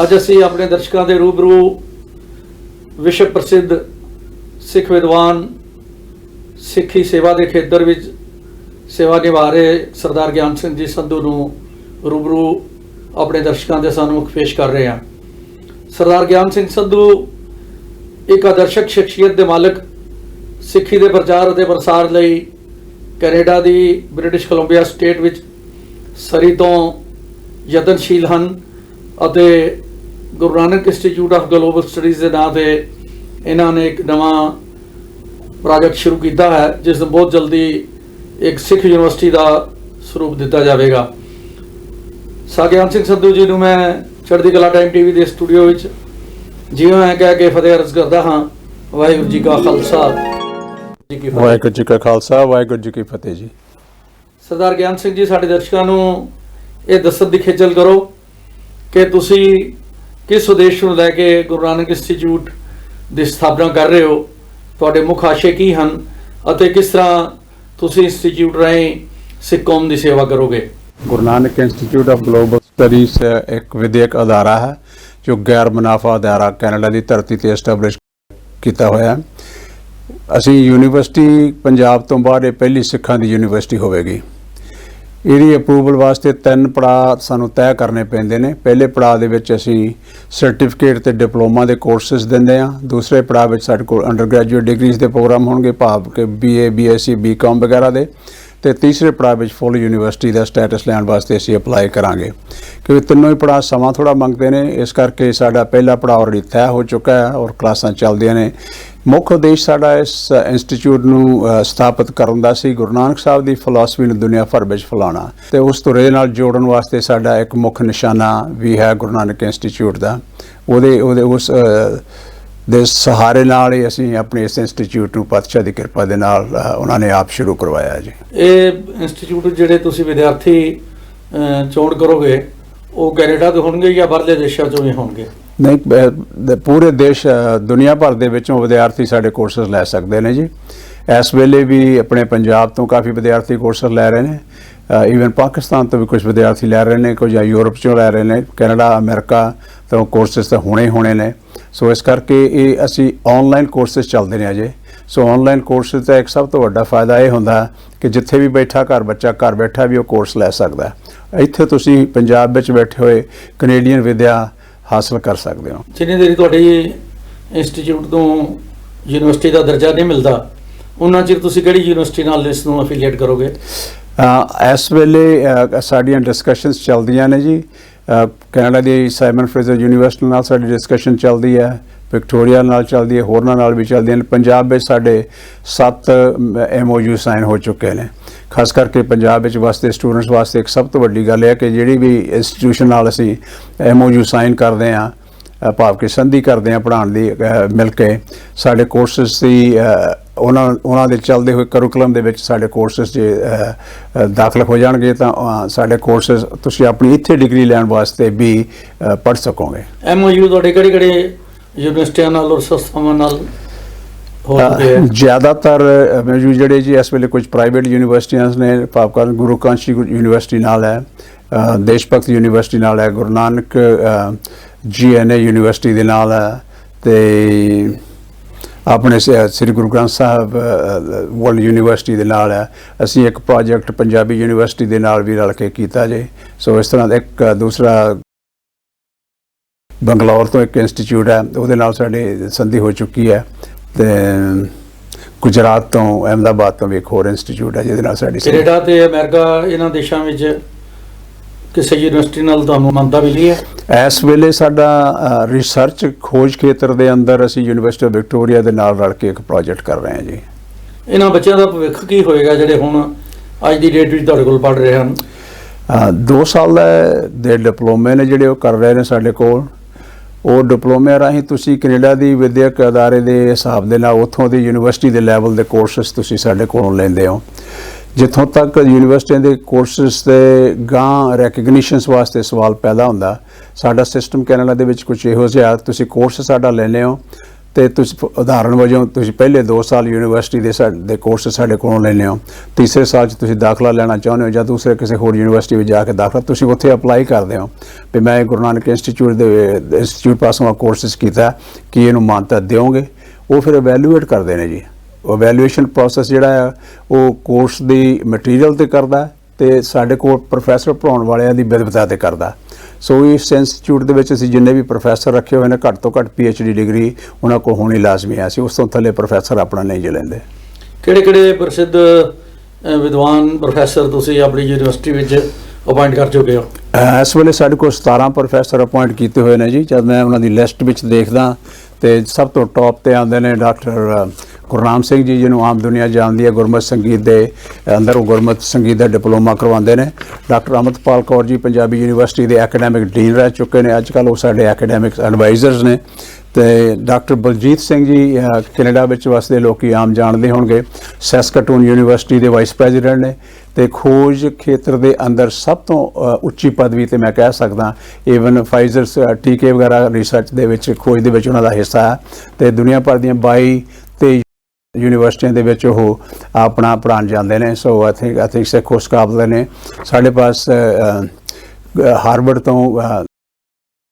ਅੱਜ ਅਸੀਂ ਆਪਣੇ ਦਰਸ਼ਕਾਂ ਦੇ ਰੂਬਰੂ ਵਿਸ਼ਵ ਪ੍ਰਸਿੱਧ ਸਿੱਖ ਵਿਦਵਾਨ ਸਿੱਖੀ ਸੇਵਾ ਦੇ ਖੇਤਰ ਵਿੱਚ ਸੇਵਾ ਨਿਭਾ ਰਹੇ ਸਰਦਾਰ ਗਿਆਨ ਸਿੰਘ ਜੀ ਸੰਧੂ ਨੂੰ ਰੂਬਰੂ ਆਪਣੇ ਦਰਸ਼ਕਾਂ ਦੇ ਸਾਹਮਣੇ ਪੇਸ਼ ਕਰ ਰਹੇ ਹਾਂ। ਸਰਦਾਰ ਗਿਆਨ ਸਿੰਘ ਸੰਧੂ ਇੱਕ ਆਦਰਸ਼ਕ ਸ਼ਖਸੀਅਤ ਦੇ ਮਾਲਕ, ਸਿੱਖੀ ਦੇ ਪ੍ਰਚਾਰ ਅਤੇ ਪ੍ਰਸਾਰ ਲਈ ਕੈਨੇਡਾ ਦੀ ਬ੍ਰਿਟਿਸ਼ ਕੋਲੰਬੀਆ ਸਟੇਟ ਵਿੱਚ ਸਰੀ ਤੋਂ ਯਤਨਸ਼ੀਲ ਹਨ ਅਤੇ Guru Nanak Institute of Global Studies ਦੇ ਨਾਂ 'ਤੇ ਇਹਨਾਂ ਨੇ ਇੱਕ ਨਵਾਂ ਪ੍ਰੋਜੈਕਟ ਸ਼ੁਰੂ ਕੀਤਾ ਹੈ, ਜਿਸ ਨੂੰ ਬਹੁਤ ਜਲਦੀ ਇੱਕ ਸਿੱਖ ਯੂਨੀਵਰਸਿਟੀ ਦਾ ਸਰੂਪ ਦਿੱਤਾ ਜਾਵੇਗਾ। ਗਿਆਨ ਸਿੰਘ ਸੰਧੂ ਜੀ ਨੂੰ ਮੈਂ ਚੜ੍ਹਦੀ ਕਲਾ ਟਾਈਮ ਟੀਵੀ ਦੇ ਸਟੂਡੀਓ ਵਿੱਚ ਜਿਉਂ ਹੈ ਕਹਿ ਕੇ ਫਤਿਹ ਅਰਜ਼ ਕਰਦਾ ਹਾਂ। ਵਾਹਿਗੁਰੂ ਜੀ ਕਾ ਖਾਲਸਾ, ਵਾਹਿਗੁਰੂ ਜੀ ਕਾ ਖਾਲਸਾ, ਵਾਹਿਗੁਰੂ ਜੀ ਕੀ ਫਤਿਹ ਜੀ। ਸਰਦਾਰ ਗਿਆਨ ਸਿੰਘ ਜੀ, ਸਾਡੇ ਦਰਸ਼ਕਾਂ ਨੂੰ ਇਹ ਦੱਸਣ ਦੀ ਖੇਚਲ ਕਰੋ ਕਿ ਤੁਸੀਂ ਕਿਸ ਉਦੇਸ਼ ਨੂੰ ਲੈ ਕੇ ਗੁਰੂ ਨਾਨਕ ਇੰਸਟੀਚਿਊਟ ਦੀ ਸਥਾਪਨਾ ਕਰ ਰਹੇ ਹੋ, ਤੁਹਾਡੇ ਮੁੱਖ ਆਸ਼ੇ ਕੀ ਹਨ ਅਤੇ ਕਿਸ ਤਰ੍ਹਾਂ ਤੁਸੀਂ ਇੰਸਟੀਚਿਊਟ ਰਾਹੀਂ ਸਿੱਖ ਕੌਮ ਦੀ ਸੇਵਾ ਕਰੋਗੇ। Guru Nanak Institute of Global Studies ਇੱਕ ਵਿਦਿਅਕ ਅਦਾਰਾ ਹੈ ਜੋ ਗੈਰ ਮੁਨਾਫਾ ਅਦਾਰਾ ਕੈਨੇਡਾ ਦੀ ਧਰਤੀ ਤੇ ਐਸਟੈਬਲਿਸ਼ ਕੀਤਾ ਹੋਇਆ। ਅਸੀਂ ਯੂਨੀਵਰਸਿਟੀ ਪੰਜਾਬ ਤੋਂ ਬਾਅਦ ਇਹ ਪਹਿਲੀ ਸਿੱਖਾਂ ਦੀ ਯੂਨੀਵਰਸਿਟੀ ਹੋਵੇਗੀ। ਇਹਦੀ ਅਪਰੂਵਲ ਵਾਸਤੇ 3 ਪੜਾਅ ਸਾਨੂੰ ਤੈਅ ਕਰਨੇ ਪੈਂਦੇ ਨੇ। ਪਹਿਲੇ ਪੜਾਅ ਦੇ ਵਿੱਚ ਅਸੀਂ ਸਰਟੀਫਿਕੇਟ ਤੇ ਡਿਪਲੋਮਾ ਦੇ ਕੋਰਸਿਸ ਦਿੰਦੇ ਹਾਂ। ਦੂਸਰੇ ਪੜਾਅ ਵਿੱਚ ਸਾਡੇ ਕੋਲ ਅੰਡਰ ਗ੍ਰੈਜੂਏਟ ਡਿਗਰੀਜ਼ ਦੇ ਪ੍ਰੋਗਰਾਮ ਹੋਣਗੇ, ਭਾਵ ਕਿ BA BSc BCom ਵਗੈਰਾ ਦੇ। ਤੇ ਤੀਸਰੇ ਪੜਾਅ ਵਿੱਚ ਫੁੱਲ ਯੂਨੀਵਰਸਿਟੀ ਦਾ ਸਟੇਟਸ ਲੈਣ ਵਾਸਤੇ ਅਸੀਂ ਅਪਲਾਈ ਕਰਾਂਗੇ। ਕਿਉਂਕਿ ਤਿੰਨੋਂ ਹੀ ਪੜਾਅ ਸਮਾਂ ਥੋੜ੍ਹਾ ਮੰਗਦੇ ਨੇ, ਇਸ ਕਰਕੇ ਸਾਡਾ ਪਹਿਲਾ ਪੜਾਅ ਆਲਰੇਡੀ ਤੈਅ ਹੋ ਚੁੱਕਾ ਹੈ ਔਰ ਕਲਾਸਾਂ ਚੱਲਦੀਆਂ ਨੇ। ਮੁੱਖ ਉਦੇਸ਼ ਸਾਡਾ ਇਸ ਇੰਸਟੀਚਿਊਟ ਨੂੰ ਸਥਾਪਿਤ ਕਰਨ ਦਾ ਸੀ ਗੁਰੂ ਨਾਨਕ ਸਾਹਿਬ ਦੀ ਫਿਲਾਸਫੀ ਨੂੰ ਦੁਨੀਆ ਭਰ ਵਿੱਚ ਫੈਲਾਉਣਾ, ਤੇ ਉਸ ਧੁਰੇ ਨਾਲ ਜੋੜਨ ਵਾਸਤੇ ਸਾਡਾ ਇੱਕ ਮੁੱਖ ਨਿਸ਼ਾਨਾ ਵੀ ਹੈ ਗੁਰੂ ਨਾਨਕ ਇੰਸਟੀਚਿਊਟ ਦਾ। ਉਹਦੇ ਉਸ ਦੇ ਸਹਾਰੇ ਨਾਲ ਹੀ ਅਸੀਂ ਆਪਣੇ ਇਸ ਇੰਸਟੀਚਿਊਟ ਨੂੰ ਪਾਤਸ਼ਾਹ ਦੀ ਕਿਰਪਾ ਦੇ ਨਾਲ ਉਹਨਾਂ ਨੇ ਆਪ ਸ਼ੁਰੂ ਕਰਵਾਇਆ ਜੀ। ਇਹ ਇੰਸਟੀਚਿਊਟ ਜਿਹੜੇ ਤੁਸੀਂ ਵਿਦਿਆਰਥੀ ਚੋਣ ਕਰੋਗੇ ਉਹ ਕੈਨੇਡਾ ਤੋਂ ਹੋਣਗੇ ਜਾਂ ਬਾਹਰਲੇ ਦੇਸ਼ਾਂ ਚੋਂ ਵੀ ਹੋਣਗੇ? ਨਹੀਂ, ਪੂਰੇ ਦੇਸ਼ ਦੁਨੀਆ ਭਰ ਦੇ ਵਿੱਚੋਂ ਵਿਦਿਆਰਥੀ ਸਾਡੇ ਕੋਰਸਸ ਲੈ ਸਕਦੇ ਨੇ ਜੀ। ਇਸ ਵੇਲੇ ਵੀ ਆਪਣੇ ਪੰਜਾਬ ਤੋਂ ਕਾਫੀ ਵਿਦਿਆਰਥੀ ਕੋਰਸਸ ਲੈ ਰਹੇ ਨੇ, ਈਵਨ ਪਾਕਿਸਤਾਨ ਤੋਂ ਵੀ ਕੁਝ ਵਿਦਿਆਰਥੀ ਲੈ ਰਹੇ ਨੇ, ਕੁਝ ਯੂਰਪ 'ਚੋਂ ਲੈ ਰਹੇ ਨੇ, ਕੈਨੇਡਾ ਅਮਰੀਕਾ ਤੋਂ ਕੋਰਸਸ ਤਾਂ ਹੋਣੇ ਨੇ। ਸੋ ਇਸ ਕਰਕੇ ਇਹ ਅਸੀਂ ਆਨਲਾਈਨ ਕੋਰਸਸ ਚੱਲਦੇ ਨੇ ਅਜੇ। ਸੋ ਆਨਲਾਈਨ ਕੋਰਸਸ ਦਾ ਇੱਕ ਸਭ ਤੋਂ ਵੱਡਾ ਫਾਇਦਾ ਇਹ ਹੁੰਦਾ ਕਿ ਜਿੱਥੇ ਵੀ ਬੈਠਾ ਬੱਚਾ ਘਰ ਬੈਠਾ ਵੀ ਉਹ ਕੋਰਸ ਲੈ ਸਕਦਾ। ਇੱਥੇ ਤੁਸੀਂ ਪੰਜਾਬ ਵਿੱਚ ਬੈਠੇ ਹੋਏ ਕੈਨੇਡੀਅਨ ਵਿਦਿਆ ਹਾਸਲ ਕਰ ਸਕਦੇ ਹੋ। ਜਿੰਨੀ ਦੇਰ ਤੁਹਾਡੀ ਇੰਸਟੀਚਿਊਟ ਤੋਂ ਯੂਨੀਵਰਸਿਟੀ ਦਾ ਦਰਜਾ ਨਹੀਂ ਮਿਲਦਾ, ਉਹਨਾਂ ਚਿਰ ਤੁਸੀਂ ਕਿਹੜੀ ਯੂਨੀਵਰਸਿਟੀ ਨਾਲ ਇਸ ਨੂੰ ਅਫੀਲੀਏਟ ਕਰੋਗੇ? ਇਸ ਵੇਲੇ ਸਾਡੀਆਂ ਡਿਸਕਸ਼ਨਸ ਚੱਲਦੀਆਂ ਨੇ ਜੀ। ਕੈਨੇਡਾ ਦੀ ਸਾਈਮਨ ਫਰੇਜ਼ਰ ਯੂਨੀਵਰਸਿਟੀ ਨਾਲ ਸਾਡੀ ਡਿਸਕਸ਼ਨ ਚੱਲਦੀ ਹੈ, ਵਿਕਟੋਰੀਆ ਨਾਲ ਚੱਲਦੀ ਹੈ, ਹੋਰਨਾਂ ਨਾਲ ਵੀ ਚੱਲਦੀਆਂ ਨੇ। ਪੰਜਾਬ ਵਿੱਚ ਸਾਡੇ 7 MOU ਸਾਈਨ ਹੋ ਚੁੱਕੇ ਨੇ। ਖਾਸ ਕਰਕੇ ਪੰਜਾਬ ਵਿੱਚ ਵਸਦੇ ਸਟੂਡੈਂਟਸ ਵਾਸਤੇ ਇੱਕ ਸਭ ਤੋਂ ਵੱਡੀ ਗੱਲ ਹੈ ਕਿ ਜਿਹੜੀ ਵੀ ਇੰਸਟੀਟਿਊਸ਼ਨ ਨਾਲ ਅਸੀਂ MOU ਸਾਈਨ ਕਰਦੇ ਹਾਂ, ਭਾਵ ਕਿ ਸੰਧੀ ਕਰਦੇ ਹਾਂ ਪੜ੍ਹਾਉਣ ਦੀ ਮਿਲ ਕੇ, ਸਾਡੇ ਕੋਰਸਿਸ ਦੀ ਉਹਨਾਂ ਦੇ ਚੱਲਦੇ ਹੋਏ ਕਰਿਕੂਲਮ ਦੇ ਵਿੱਚ ਸਾਡੇ ਕੋਰਸਿਸ ਜੇ ਦਾਖਲ ਹੋ ਜਾਣਗੇ ਤਾਂ ਸਾਡੇ ਕੋਰਸਿਸ ਤੁਸੀਂ ਆਪਣੀ ਇੱਥੇ ਡਿਗਰੀ ਲੈਣ ਵਾਸਤੇ ਵੀ ਪੜ੍ਹ ਸਕੋਗੇ। MOU ਤੁਹਾਡੇ ਕਿਹੜੇ ਯੂਨੀਵਰਸਿਟੀਆਂ ਨਾਲ ਔਰ ਸੰਸਥਾਵਾਂ ਨਾਲ ਹੋ ਚੁੱਕੇ ਹੈ? ਜ਼ਿਆਦਾਤਰ MOU ਜਿਹੜੇ ਜੀ ਇਸ ਵੇਲੇ ਕੁਝ ਪ੍ਰਾਈਵੇਟ ਯੂਨੀਵਰਸਿਟੀਆਂ ਨੇ, ਭਾਵ ਕਿ ਗੁਰੂ ਕਾਂਸ਼ੀ ਯੂਨੀਵਰਸਿਟੀ ਨਾਲ ਹੈ, ਦੇਸ਼ ਭਗਤ ਯੂਨੀਵਰਸਿਟੀ ਨਾਲ ਹੈ, ਗੁਰੂ ਨਾਨਕ GNA ਯੂਨੀਵਰਸਿਟੀ ਦੇ ਨਾਲ ਹੈ, ਤੇ ਆਪਣੇ ਸ੍ਰੀ ਗੁਰੂ ਗ੍ਰੰਥ ਸਾਹਿਬ ਵਰਲਡ ਯੂਨੀਵਰਸਿਟੀ ਦੇ ਨਾਲ ਹੈ। ਅਸੀਂ ਇੱਕ ਪ੍ਰੋਜੈਕਟ ਪੰਜਾਬੀ ਯੂਨੀਵਰਸਿਟੀ ਦੇ ਨਾਲ ਵੀ ਰਲ ਕੇ ਕੀਤਾ ਜੇ। ਸੋ ਇਸ ਤਰ੍ਹਾਂ ਦਾ ਇੱਕ ਦੂਸਰਾ ਬੰਗਲੌਰ ਤੋਂ ਇੱਕ ਇੰਸਟੀਚਿਊਟ ਹੈ, ਉਹਦੇ ਨਾਲ ਸਾਡੇ ਸੰਧੀ ਹੋ ਚੁੱਕੀ ਹੈ, ਤੇ ਗੁਜਰਾਤ ਤੋਂ ਅਹਿਮਦਾਬਾਦ ਤੋਂ ਵੀ ਇੱਕ ਹੋਰ ਇੰਸਟੀਚਿਊਟ ਹੈ ਜਿਹਦੇ ਨਾਲ ਸਾਡੀ। ਕੈਨੇਡਾ ਤੇ ਅਮਰੀਕਾ ਇਹਨਾਂ ਦੇਸ਼ਾਂ ਵਿੱਚ ਕਿਸੇ ਯੂਨੀਵਰਸਿਟੀ ਨਾਲ ਤੁਹਾਨੂੰ ਮੰਨਤਾ ਮਿਲੀ ਹੈ? ਇਸ ਵੇਲੇ ਸਾਡਾ ਰਿਸਰਚ ਖੋਜ ਖੇਤਰ ਦੇ ਅੰਦਰ ਅਸੀਂ ਯੂਨੀਵਰਸਿਟੀ ਆਫ ਵਿਕਟੋਰੀਆ ਦੇ ਨਾਲ ਰਲ ਕੇ ਇੱਕ ਪ੍ਰੋਜੈਕਟ ਕਰ ਰਹੇ ਹਾਂ ਜੀ। ਇਹਨਾਂ ਬੱਚਿਆਂ ਦਾ ਭਵਿੱਖ ਕੀ ਹੋਏਗਾ ਜਿਹੜੇ ਹੁਣ ਅੱਜ ਦੀ ਡੇਟ ਵਿੱਚ ਤੁਹਾਡੇ ਕੋਲ ਪੜ੍ਹ ਰਹੇ ਹਨ? 2 ਸਾਲ ਦੇ ਡਿਪਲੋਮੇ ਨੇ ਜਿਹੜੇ ਉਹ ਕਰ ਰਹੇ ਨੇ ਸਾਡੇ ਕੋਲ। ਉਹ ਡਿਪਲੋਮੇ ਰਾਹੀਂ ਤੁਸੀਂ ਕੈਨੇਡਾ ਦੀ ਵਿਦਿਅਕ ਅਦਾਰੇ ਦੇ ਹਿਸਾਬ ਦੇ ਨਾਲ ਉੱਥੋਂ ਦੀ ਯੂਨੀਵਰਸਿਟੀ ਦੇ ਲੈਵਲ ਦੇ ਕੋਰਸਿਸ ਤੁਸੀਂ ਸਾਡੇ ਕੋਲੋਂ ਲੈਂਦੇ ਹੋ। ਜਿੱਥੋਂ ਤੱਕ ਯੂਨੀਵਰਸਿਟੀਆਂ ਦੇ ਕੋਰਸਿਸ ਦੇ ਗਾਂ ਰੈਕਗਨੀਸ਼ਨਸ ਵਾਸਤੇ ਸਵਾਲ ਪੈਦਾ ਹੁੰਦਾ, ਸਾਡਾ ਸਿਸਟਮ ਕੈਨੇਡਾ ਦੇ ਵਿੱਚ ਕੁਝ ਇਹੋ ਜਿਹਾ, ਤੁਸੀਂ ਕੋਰਸ ਸਾਡਾ ਲੈਂਦੇ ਹੋ ਤੇ ਤੁਸੀਂ ਉਦਾਹਰਨ ਵਜੋਂ ਤੁਸੀਂ ਪਹਿਲੇ 2 ਸਾਲ ਯੂਨੀਵਰਸਿਟੀ ਦੇ ਕੋਰਸ ਸਾਡੇ ਕੋਲੋਂ ਲੈਂਦੇ ਹੋ, ਤੀਸਰੇ ਸਾਲ 'ਚ ਤੁਸੀਂ ਦਾਖਲਾ ਲੈਣਾ ਚਾਹੁੰਦੇ ਹੋ ਜਾਂ ਦੂਸਰੇ ਕਿਸੇ ਹੋਰ ਯੂਨੀਵਰਸਿਟੀ ਵਿੱਚ ਜਾ ਕੇ ਦਾਖਲਾ ਤੁਸੀਂ ਉੱਥੇ ਅਪਲਾਈ ਕਰਦੇ ਹੋ ਵੀ ਮੈਂ ਗੁਰੂ ਨਾਨਕ ਇੰਸਟੀਚਿਊਟ ਪਾਸੋਂ ਆ ਕੋਰਸਿਸ ਕੀਤਾ, ਕੀ ਇਹਨੂੰ ਮਾਨਤਾ ਦਿਓਗੇ? ਉਹ ਫਿਰ ਇਵੈਲੂਏਟ ਕਰਦੇ ਨੇ ਜੀ। ਇਵੈਲੂਏਸ਼ਨ ਪ੍ਰੋਸੈਸ ਜਿਹੜਾ ਆ ਉਹ ਕੋਰਸ ਦੀ ਮਟੀਰੀਅਲ ਤੇ ਕਰਦਾ ਤੇ ਸਾਡੇ ਕੋਲ ਪ੍ਰੋਫੈਸਰ ਪੜ੍ਹਾਉਣ ਵਾਲਿਆਂ ਦੀ ਵਿਦਵਤਾ ਤੇ ਕਰਦਾ। ਸੋ ਇਸ ਇੰਸਟੀਚਿਊਟ ਦੇ ਵਿੱਚ ਅਸੀਂ ਜਿੰਨੇ ਵੀ ਪ੍ਰੋਫੈਸਰ ਰੱਖੇ ਹੋਏ ਨੇ ਘੱਟ ਤੋਂ ਘੱਟ PhD ਡਿਗਰੀ ਉਹਨਾਂ ਕੋਲ ਹੋਣੀ ਲਾਜ਼ਮੀ ਹੈ। ਅਸੀਂ ਉਸ ਤੋਂ ਥੱਲੇ ਪ੍ਰੋਫੈਸਰ ਆਪਣਾ ਨਹੀਂ ਜੇ ਲੈਂਦੇ। ਕਿਹੜੇ ਪ੍ਰਸਿੱਧ ਵਿਦਵਾਨ ਪ੍ਰੋਫੈਸਰ ਤੁਸੀਂ ਆਪਣੀ ਯੂਨੀਵਰਸਿਟੀ ਵਿੱਚ ਅਪਾਇੰਟ ਕਰ ਚੁੱਕੇ ਹੋ? ਇਸ ਵੇਲੇ ਸਾਡੇ ਕੋਲ 17 ਪ੍ਰੋਫੈਸਰ ਅਪਾਇੰਟ ਕੀਤੇ ਹੋਏ ਨੇ ਜੀ। ਜਦ ਮੈਂ ਉਹਨਾਂ ਦੀ ਲਿਸਟ ਵਿੱਚ ਦੇਖਦਾ ਤੇ ਸਭ ਤੋਂ ਟੌਪ ਤੇ ਆਉਂਦੇ ਨੇ ਡਾਕਟਰ ਗੁਰਨਾਮ ਸਿੰਘ ਜੀ, ਜਿਹਨੂੰ ਆਮ ਦੁਨੀਆ ਜਾਣਦੀ ਹੈ ਗੁਰਮਤਿ ਸੰਗੀਤ ਦੇ ਅੰਦਰ, ਉਹ ਗੁਰਮਤਿ ਸੰਗੀਤ ਦਾ ਡਿਪਲੋਮਾ ਕਰਵਾਉਂਦੇ ਨੇ। ਡਾਕਟਰ ਅਮਿਤਪਾਲ ਕੌਰ ਜੀ ਪੰਜਾਬੀ ਯੂਨੀਵਰਸਿਟੀ ਦੇ ਐਕੈਡੈਮਿਕ ਡੀਨ ਰਹਿ ਚੁੱਕੇ ਨੇ, ਅੱਜ ਕੱਲ੍ਹ ਉਹ ਸਾਡੇ ਐਕੈਡੈਮਿਕ ਐਡਵਾਈਜ਼ਰਸ ਨੇ। ਤੇ ਡਾਕਟਰ ਬਲਜੀਤ ਸਿੰਘ ਜੀ ਕੈਨੇਡਾ ਵਿੱਚ ਵਸਦੇ ਲੋਕੀ ਆਮ ਜਾਣਦੇ ਹੋਣਗੇ, ਸੈਸਕਟੂਨ ਯੂਨੀਵਰਸਿਟੀ ਦੇ ਵਾਈਸ ਪ੍ਰੈਜ਼ੀਡੈਂਟ ਨੇ ਤੇ ਖੋਜ ਖੇਤਰ ਦੇ ਅੰਦਰ ਸਭ ਤੋਂ ਉੱਚੀ ਪਦਵੀ ਤੇ ਮੈਂ ਕਹਿ ਸਕਦਾ ਈਵਨ ਫਾਈਜ਼ਰਸ ਟੀਕੇ ਵਗੈਰਾ ਰਿਸਰਚ ਦੇ ਵਿੱਚ ਖੋਜ ਦੇ ਵਿੱਚ ਉਹਨਾਂ ਦਾ ਹਿੱਸਾ ਹੈ ਤੇ ਦੁਨੀਆ ਭਰ ਦੀਆਂ 22 ਤੇ ਯੂਨੀਵਰਸਿਟੀਆਂ ਦੇ ਵਿੱਚ ਉਹ ਆਪਣਾ ਪੜ੍ਹਾਉਣ ਜਾਂਦੇ ਨੇ। ਸੋ ਆਈ ਥਿੰਕ ਸਿੱਖ ਉਸ ਕਾਬਲ ਨੇ। ਸਾਡੇ ਪਾਸ ਹਾਰਵਰਡ ਤੋਂ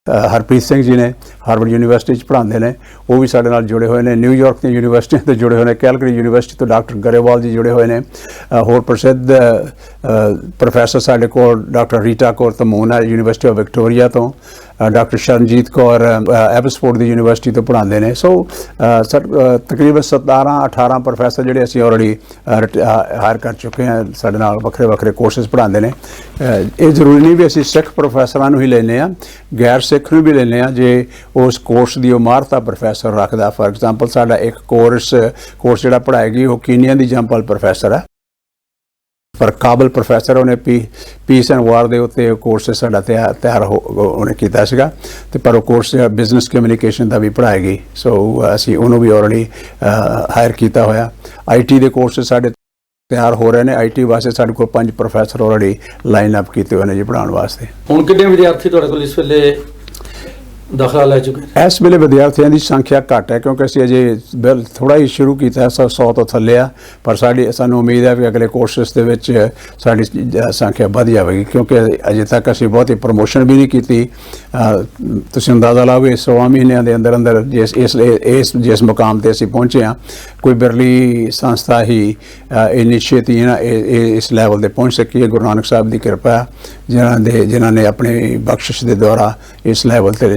ਹਰਪ੍ਰੀਤ ਸਿੰਘ ਜੀ ਨੇ, ਹਾਰਵਰਡ ਯੂਨੀਵਰਸਿਟੀ 'ਚ ਪੜ੍ਹਾਉਂਦੇ ਨੇ, ਉਹ ਵੀ ਸਾਡੇ ਨਾਲ ਜੁੜੇ ਹੋਏ ਨੇ। ਨਿਊਯਾਰਕ ਦੀਆਂ ਯੂਨੀਵਰਸਿਟੀਆਂ ਤੋਂ ਜੁੜੇ ਹੋਏ ਨੇ, ਕੈਲਗਰੀ ਯੂਨੀਵਰਸਿਟੀ ਤੋਂ ਡਾਕਟਰ ਗਰੇਵਾਲ ਜੀ ਜੁੜੇ ਹੋਏ ਨੇ। ਹੋਰ ਪ੍ਰਸਿੱਧ ਪ੍ਰੋਫੈਸਰ ਸਾਡੇ ਕੋਲ ਡਾਕਟਰ ਰੀਟਾ ਕੌਰ ਤਮੂਨ ਹੈ ਯੂਨੀਵਰਸਿਟੀ ਆਫ ਵਿਕਟੋਰੀਆ ਤੋਂ, ਡਾਕਟਰ ਸ਼ਰਨਜੀਤ ਕੌਰ ਐਬਸਫੋਰਡ ਦੀ ਯੂਨੀਵਰਸਿਟੀ ਤੋਂ ਪੜ੍ਹਾਉਂਦੇ ਨੇ। ਸੋ ਤਕਰੀਬਨ 17-18 ਪ੍ਰੋਫੈਸਰ ਜਿਹੜੇ ਅਸੀਂ ਆਲਰੇਡੀ ਹਾਇਰ ਕਰ ਚੁੱਕੇ ਹਾਂ, ਸਾਡੇ ਨਾਲ ਵੱਖਰੇ ਵੱਖਰੇ ਕੋਰਸਿਸ ਪੜ੍ਹਾਉਂਦੇ ਨੇ। ਇਹ ਜ਼ਰੂਰੀ ਨਹੀਂ ਵੀ ਅਸੀਂ ਸਿੱਖ ਪ੍ਰੋਫੈਸਰਾਂ ਨੂੰ ਹੀ ਲੈਂਦੇ ਹਾਂ, ਗੈਰ ਸਿੱਖ ਨੂੰ ਵੀ ਲੈਂਦੇ ਹਾਂ ਜੇ ਉਸ ਕੋਰਸ ਦੀ ਉਹ ਮਾਹਰਤਾ ਪ੍ਰੋਫੈਸਰ ਰੱਖਦਾ। ਫਾਰ ਐਗਜ਼ਾਮਪਲ ਸਾਡਾ ਇੱਕ ਕੋਰਸ ਜਿਹੜਾ ਪੜ੍ਹਾਏਗੀ ਉਹ ਕੀਨੀਆ ਦੀ ਜੰਪਲ ਪ੍ਰੋਫੈਸਰ ਹੈ, ਪਰ ਕਾਬਲ ਪ੍ਰੋਫੈਸਰ ਉਹਨੇ ਪੀਸ ਐਂਡ ਵਾਰ ਦੇ ਉੱਤੇ ਕੋਰਸ ਸਾਡਾ ਤਿਆਰ ਉਹਨੇ ਕੀਤਾ ਸੀਗਾ ਤੇ ਪਰ ਉਹ ਕੋਰਸ ਬਿਜ਼ਨਸ ਕਮਿਊਨੀਕੇਸ਼ਨ ਦਾ ਵੀ ਪੜ੍ਹਾਏਗੀ। ਸੋ ਅਸੀਂ ਉਹਨੂੰ ਵੀ ਆਲਰੇਡੀ ਹਾਇਰ ਕੀਤਾ ਹੋਇਆ। IT ਦੇ ਕੋਰਸ ਸਾਡੇ ਤਿਆਰ ਹੋ ਰਹੇ ਨੇ। IT ਵਾਸਤੇ ਸਾਡੇ ਕੋਲ 5 ਪ੍ਰੋਫੈਸਰ ਆਲਰੇਡੀ ਲਾਈਨ ਅਪ ਕੀਤੇ ਹੋਏ ਨੇ ਜੀ ਪੜ੍ਹਾਉਣ ਵਾਸਤੇ। ਹੁਣ ਕਿੰਨੇ ਵਿਦਿਆਰਥੀ ਤੁਹਾਡੇ ਕੋਲ ਇਸ ਵੇਲੇ ਦਾਖਲਾ ਲੈ ਚੁੱਕੇ? ਇਸ ਵੇਲੇ ਵਿਦਿਆਰਥੀਆਂ ਦੀ ਸੰਖਿਆ ਘੱਟ ਹੈ ਕਿਉਂਕਿ ਅਸੀਂ ਅਜੇ ਥੋੜ੍ਹਾ ਹੀ ਸ਼ੁਰੂ ਕੀਤਾ, 100 ਤੋਂ ਥੱਲੇ ਆ, ਪਰ ਸਾਨੂੰ ਉਮੀਦ ਹੈ ਕਿ ਅਗਲੇ ਕੋਰਸਿਸ ਦੇ ਵਿੱਚ ਸਾਡੀ ਸੰਖਿਆ ਵੱਧ ਜਾਵੇਗੀ ਕਿਉਂਕਿ ਅਜੇ ਤੱਕ ਅਸੀਂ ਬਹੁਤੀ ਪ੍ਰਮੋਸ਼ਨ ਵੀ ਨਹੀਂ ਕੀਤੀ। ਤੁਸੀਂ ਅੰਦਾਜ਼ਾ ਲਾਓ 100 ਮਹੀਨਿਆਂ ਦੇ ਅੰਦਰ ਜਿਸ ਮੁਕਾਮ ਤੇ ਅਸੀਂ ਪਹੁੰਚੇ ਹਾਂ, ਕੋਈ ਬਿਰਲੀ ਸੰਸਥਾ ਹੀ ਇੰਨੀ ਛੇਤੀ ਇਸ ਲੈਵਲ ਤੇ ਪਹੁੰਚ ਸਕੀ ਹੈ। ਗੁਰੂ ਨਾਨਕ ਸਾਹਿਬ ਦੀ ਕਿਰਪਾ ਹੈ, ਜਿਨ੍ਹਾਂ ਨੇ ਆਪਣੀ ਬਖਸ਼ਿਸ਼ ਦੇ ਦੁਆਰਾ ਇਸ ਲੈਵਲ ਤੇ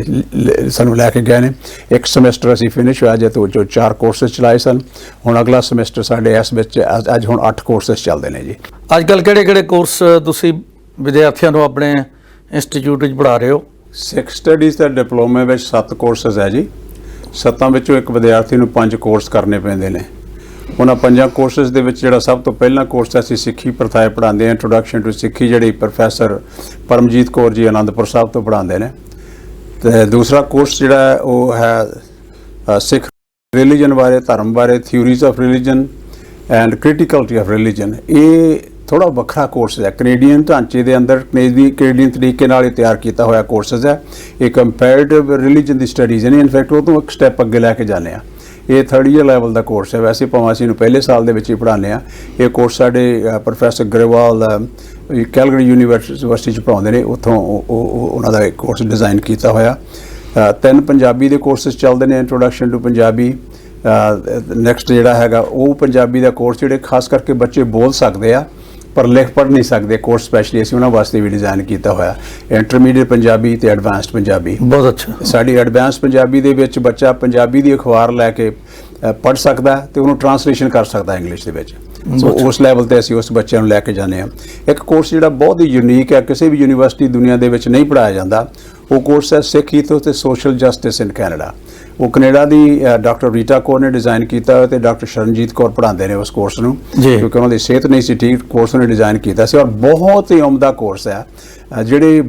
ਸਾਨੂੰ ਲੈ ਕੇ ਗਏ ਨੇ। ਇੱਕ ਸਮੈਸਟਰ ਅਸੀਂ ਫਿਨਿਸ਼ ਹੋਇਆ ਜੇ ਤੋਂ ਜੋ 4 ਕੋਰਸਿਸ ਚਲਾਏ ਸਨ। ਹੁਣ ਅਗਲਾ ਸਮੈਸਟਰ ਸਾਡੇ ਇਸ ਵਿੱਚ ਅੱਜ ਹੁਣ 8 ਕੋਰਸਿਸ ਚੱਲਦੇ ਨੇ ਜੀ। ਅੱਜ ਕੱਲ੍ਹ ਕਿਹੜੇ ਕੋਰਸ ਤੁਸੀਂ ਵਿਦਿਆਰਥੀਆਂ ਨੂੰ ਆਪਣੇ ਇੰਸਟੀਚਿਊਟ ਵਿੱਚ ਪੜ੍ਹਾ ਰਹੇ ਹੋ? ਸਿੱਖ ਸਟੱਡੀਜ਼ ਦਾ ਡਿਪਲੋਮੇ ਵਿੱਚ 7 ਕੋਰਸਿਸ ਹੈ ਜੀ। 7 ਵਿੱਚੋਂ ਇੱਕ ਵਿਦਿਆਰਥੀ ਨੂੰ 5 ਕੋਰਸ ਕਰਨੇ ਪੈਂਦੇ ਨੇ। ਉਹਨਾਂ 5 ਕੋਰਸਿਸ ਦੇ ਵਿੱਚ ਜਿਹੜਾ ਸਭ ਤੋਂ ਪਹਿਲਾ ਕੋਰਸ ਅਸੀਂ ਸਿੱਖੀ ਪ੍ਰਥਾਏ ਪੜ੍ਹਾਉਂਦੇ ਹਾਂ, ਇੰਟਰੋਡਕਸ਼ਨ ਟੂ ਸਿੱਖੀ, ਜਿਹੜੀ ਪ੍ਰੋਫੈਸਰ ਪਰਮਜੀਤ ਕੌਰ ਜੀ ਆਨੰਦਪੁਰ ਸਾਹਿਬ ਤੋਂ ਪੜ੍ਹਾਉਂਦੇ ਨੇ। ਤੇ ਦੂਸਰਾ ਕੋਰਸ ਜਿਹੜਾ ਉਹ ਹੈ ਸਿੱਖ ਰਿਲੀਜਨ ਬਾਰੇ, ਧਰਮ ਬਾਰੇ, theories of religion and criticality of religion. ਇਹ ਥੋੜ੍ਹਾ ਵੱਖਰਾ ਕੋਰਸ ਹੈ, ਕੈਨੇਡੀਅਨ ਢਾਂਚੇ ਦੇ ਅੰਦਰ ਕੈਨੇਡੀਅਨ ਤਰੀਕੇ ਨਾਲ ਹੀ ਤਿਆਰ ਕੀਤਾ ਹੋਇਆ ਕੋਰਸਿਸ ਹੈ। ਇਹ ਕੰਪੈਰੇਟਿਵ ਰਿਲੀਜਨ ਦੀ ਸਟੱਡੀਜ਼ ਨੇ, ਇਨਫੈਕਟ ਉਹ ਤੋਂ ਇੱਕ ਸਟੈਪ ਅੱਗੇ ਲੈ ਕੇ ਜਾਂਦੇ ਆ। ਇਹ 3rd ਈਅਰ ਲੈਵਲ ਦਾ ਕੋਰਸ ਹੈ। ਵੈਸੇ ਭਾਵੇਂ ਅਸੀਂ ਇਹਨੂੰ ਪਹਿਲੇ ਸਾਲ ਦੇ ਵਿੱਚ ਹੀ ਪੜ੍ਹਾਉਂਦੇ ਹਾਂ। ਇਹ ਕੋਰਸ ਸਾਡੇ ਪ੍ਰੋਫੈਸਰ ਗਰੇਵਾਲ ਕੈਲਗਰੀ ਯੂਨੀਵਰਸਿਟੀ 'ਚ ਪੜ੍ਹਾਉਂਦੇ ਨੇ, ਉੱਥੋਂ ਉਹਨਾਂ ਦਾ ਇੱਕ ਕੋਰਸ ਡਿਜ਼ਾਈਨ ਕੀਤਾ ਹੋਇਆ। 3 ਪੰਜਾਬੀ ਦੇ ਕੋਰਸਿਸ ਚੱਲਦੇ ਨੇ, ਇੰਟਰੋਡਕਸ਼ਨ ਟੂ ਪੰਜਾਬੀ। ਨੈਕਸਟ ਜਿਹੜਾ ਹੈਗਾ ਉਹ ਪੰਜਾਬੀ ਦਾ ਕੋਰਸ ਜਿਹੜੇ ਖਾਸ ਕਰਕੇ ਬੱਚੇ ਬੋਲ ਸਕਦੇ ਆ ਪਰ ਲਿਖ ਪੜ੍ਹ ਨਹੀਂ ਸਕਦੇ, ਕੋਰਸ ਸਪੈਸ਼ਲੀ ਅਸੀਂ ਉਹਨਾਂ ਵਾਸਤੇ ਵੀ ਡਿਜ਼ਾਈਨ ਕੀਤਾ ਹੋਇਆ। ਇੰਟਰਮੀਡੀਏਟ ਪੰਜਾਬੀ ਤੇ ਐਡਵਾਂਸਡ ਪੰਜਾਬੀ। ਬਹੁਤ ਅੱਛਾ। ਸਾਡੀ ਐਡਵਾਂਸ ਪੰਜਾਬੀ ਦੇ ਵਿੱਚ ਬੱਚਾ ਪੰਜਾਬੀ ਦੀ ਅਖਬਾਰ ਲੈ ਕੇ ਪੜ੍ਹ ਸਕਦਾ ਤੇ ਉਹਨੂੰ ਟਰਾਂਸਲੇਸ਼ਨ ਕਰ ਸਕਦਾ ਇੰਗਲਿਸ਼ ਦੇ ਵਿੱਚ। ਸੋ ਉਸ ਲੈਵਲ ਤੇ ਅਸੀਂ ਉਸ ਬੱਚਿਆਂ ਨੂੰ ਲੈ ਕੇ ਜਾਂਦੇ ਹਾਂ। ਇੱਕ ਕੋਰਸ ਜਿਹੜਾ ਬਹੁਤ ਹੀ ਯੂਨੀਕ ਹੈ, ਕਿਸੇ ਵੀ ਯੂਨੀਵਰਸਿਟੀ ਦੁਨੀਆ ਦੇ ਵਿੱਚ ਨਹੀਂ ਪੜ੍ਹਾਇਆ ਜਾਂਦਾ, ਉਹ ਕੋਰਸ ਹੈ ਸਿੱਖ ਈਥੋਸ ਤੇ ਸੋਸ਼ਲ ਜਸਟਿਸ ਇਨ ਕੈਨੇਡਾ। ਉਹ ਕੈਨੇਡਾ ਦੀ ਡਾਕਟਰ ਰੀਟਾ ਕੌਰ ਨੇ ਡਿਜ਼ਾਈਨ ਕੀਤਾ ਹੋਇਆ ਤੇ ਡਾਕਟਰ ਸ਼ਰਨਜੀਤ ਕੌਰ ਪੜ੍ਹਾਉਂਦੇ ਨੇ ਉਸ ਕੋਰਸ ਨੂੰ, ਕਿਉਂਕਿ ਉਹਨਾਂ ਦੀ ਸਿਹਤ ਨਹੀਂ ਸੀ ਠੀਕ। ਕੋਰਸ ਉਹਨੇ ਡਿਜ਼ਾਈਨ ਕੀਤਾ ਸੀ ਔਰ ਬਹੁਤ ਹੀ ਉਮਦਾ ਕੋਰਸ ਹੈ। ਜਿਹੜੇ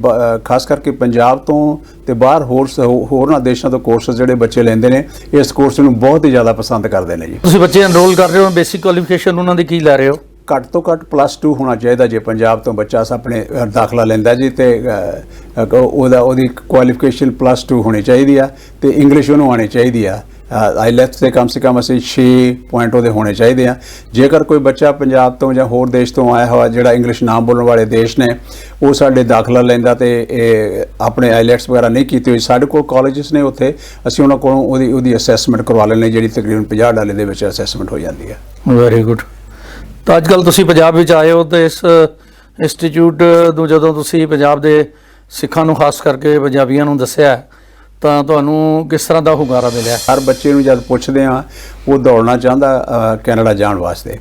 ਖਾਸ ਕਰਕੇ ਪੰਜਾਬ ਤੋਂ ਤੇ ਬਾਹਰ ਹੋਰਨਾਂ ਦੇਸ਼ਾਂ ਤੋਂ ਕੋਰਸਿਸ ਜਿਹੜੇ ਬੱਚੇ ਲੈਂਦੇ ਨੇ, ਇਸ ਕੋਰਸ ਨੂੰ ਬਹੁਤ ਹੀ ਜ਼ਿਆਦਾ ਪਸੰਦ ਕਰਦੇ ਨੇ ਜੀ। ਤੁਸੀਂ ਬੱਚੇ ਐਨਰੋਲ ਕਰ ਰਹੇ ਹੋ, ਬੇਸਿਕ ਕੁਆਲੀਫਿਕੇਸ਼ਨ ਉਹਨਾਂ ਦੀ ਕੀ ਲੈ ਰਹੇ ਹੋ? ਘੱਟ ਤੋਂ ਘੱਟ +2 ਹੋਣਾ ਚਾਹੀਦਾ ਜੇ ਪੰਜਾਬ ਤੋਂ ਬੱਚਾ ਆਪਣੇ ਦਾਖਲਾ ਲੈਂਦਾ ਜੀ, ਤੇ ਉਹਦੀ ਕੁਆਲੀਫਿਕੇਸ਼ਨ +2 ਹੋਣੀ ਚਾਹੀਦੀ ਆ ਤੇ ਇੰਗਲਿਸ਼ ਉਹਨੂੰ ਆਉਣੀ ਚਾਹੀਦੀ ਆ। ਆਈਲੈਟਸ ਦੇ ਕਮ ਸੇ ਕਮ ਅਸੀਂ 6 ਪੁਆਇੰਟ ਉਹਦੇ ਹੋਣੇ ਚਾਹੀਦੇ ਆ। ਜੇਕਰ ਕੋਈ ਬੱਚਾ ਪੰਜਾਬ ਤੋਂ ਜਾਂ ਹੋਰ ਦੇਸ਼ ਤੋਂ ਆਇਆ ਹੋਇਆ ਜਿਹੜਾ ਇੰਗਲਿਸ਼ ਨਾ ਬੋਲਣ ਵਾਲੇ ਦੇਸ਼ ਨੇ, ਉਹ ਸਾਡੇ ਦਾਖਲਾ ਲੈਂਦਾ ਤੇ ਇਹ ਆਪਣੇ ਆਈਲੈਟਸ ਵਗੈਰਾ ਨਹੀਂ ਕੀਤੀ ਹੋਈ, ਸਾਡੇ ਕੋਲ ਕਾਲਜਸ ਨੇ ਉੱਥੇ, ਅਸੀਂ ਉਹਨਾਂ ਕੋਲੋਂ ਉਹਦੀ ਅਸੈਸਮੈਂਟ ਕਰਵਾ ਲੈਂਦੇ, ਜਿਹੜੀ ਤਕਰੀਬਨ $50 ਦੇ ਵਿੱਚ ਅਸੈਸਮੈਂਟ ਹੋ ਜਾਂਦੀ ਹੈ। Very good. ਤਾਂ ਅੱਜ ਕੱਲ੍ਹ ਤੁਸੀਂ ਪੰਜਾਬ ਵਿੱਚ ਆਏ ਹੋ ਤੇ ਇਸ ਇੰਸਟੀਚਿਊਟ ਨੂੰ ਜਦੋਂ ਤੁਸੀਂ ਪੰਜਾਬ ਦੇ ਸਿੱਖਾਂ ਨੂੰ ਖਾਸ ਕਰਕੇ ਪੰਜਾਬੀਆਂ ਨੂੰ ਦੱਸਿਆ ਤਾਂ ਤੁਹਾਨੂੰ ਕਿਸ ਤਰ੍ਹਾਂ ਦਾ ਹੁੰਗਾਰਾ ਮਿਲਿਆ? ਹਰ ਬੱਚੇ ਨੂੰ ਜਦ ਪੁੱਛਦੇ ਆ ਉਹ ਦੌੜਨਾ ਚਾਹੁੰਦਾ ਕੈਨੇਡਾ ਜਾਣ ਵਾਸਤੇ।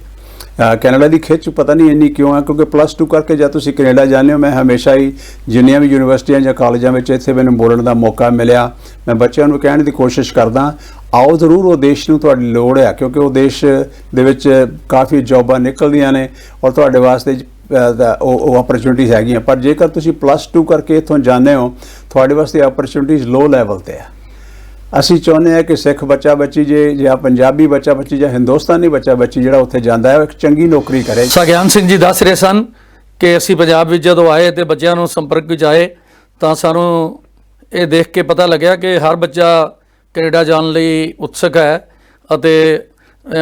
ਕੈਨੇਡਾ ਦੀ ਖਿੱਚ ਪਤਾ ਨਹੀਂ ਇੰਨੀ ਕਿਉਂ ਹੈ, ਕਿਉਂਕਿ +2 ਕਰਕੇ ਜਦ ਤੁਸੀਂ ਕੈਨੇਡਾ ਜਾਂਦੇ ਹੋ, ਮੈਂ ਹਮੇਸ਼ਾ ਹੀ ਜਿੰਨੀਆਂ ਵੀ ਯੂਨੀਵਰਸਿਟੀਆਂ ਜਾਂ ਕਾਲਜਾਂ ਵਿੱਚ ਇੱਥੇ ਮੈਨੂੰ ਬੋਲਣ ਦਾ ਮੌਕਾ ਮਿਲਿਆ, ਮੈਂ ਬੱਚਿਆਂ ਨੂੰ ਕਹਿਣ ਦੀ ਕੋਸ਼ਿਸ਼ ਕਰਦਾ, ਆਓ ਜ਼ਰੂਰ, ਉਹ ਦੇਸ਼ ਨੂੰ ਤੁਹਾਡੀ ਲੋੜ ਹੈ, ਕਿਉਂਕਿ ਉਹ ਦੇਸ਼ ਦੇ ਵਿੱਚ ਕਾਫੀ ਜੌਬਾਂ ਨਿਕਲਦੀਆਂ ਨੇ ਔਰ ਤੁਹਾਡੇ ਵਾਸਤੇ ਉਹ ਅਪਰਚੁਨਿਟੀਜ਼ ਹੈਗੀਆਂ। ਪਰ ਜੇਕਰ ਤੁਸੀਂ +2 ਕਰਕੇ ਇੱਥੋਂ ਜਾਂਦੇ ਹੋ, ਤੁਹਾਡੇ ਵਾਸਤੇ ਅਪਰਚੁਨਿਟੀਜ਼ ਲੋ ਲੈਵਲ 'ਤੇ ਹੈ। ਅਸੀਂ ਚਾਹੁੰਦੇ ਹਾਂ ਕਿ ਸਿੱਖ ਬੱਚਾ ਬੱਚੀ ਜਾਂ ਪੰਜਾਬੀ ਬੱਚਾ ਬੱਚੀ ਜਾਂ ਹਿੰਦੁਸਤਾਨੀ ਬੱਚਾ ਬੱਚੀ ਜਿਹੜਾ ਉੱਥੇ ਜਾਂਦਾ ਹੈ, ਉਹ ਇੱਕ ਚੰਗੀ ਨੌਕਰੀ ਕਰੇ। ਸਗਿਆਨ ਸਿੰਘ ਜੀ ਦੱਸ ਰਹੇ ਸਨ ਕਿ ਅਸੀਂ ਪੰਜਾਬ ਵਿੱਚ ਜਦੋਂ ਆਏ ਤੇ ਬੱਚਿਆਂ ਨੂੰ ਸੰਪਰਕ ਵਿੱਚ ਆਏ ਤਾਂ ਸਾਨੂੰ ਇਹ ਦੇਖ ਕੇ ਪਤਾ ਲੱਗਿਆ ਕਿ ਹਰ ਬੱਚਾ ਕੈਨੇਡਾ ਜਾਣ ਲਈ ਉਤਸੁਕ ਹੈ ਅਤੇ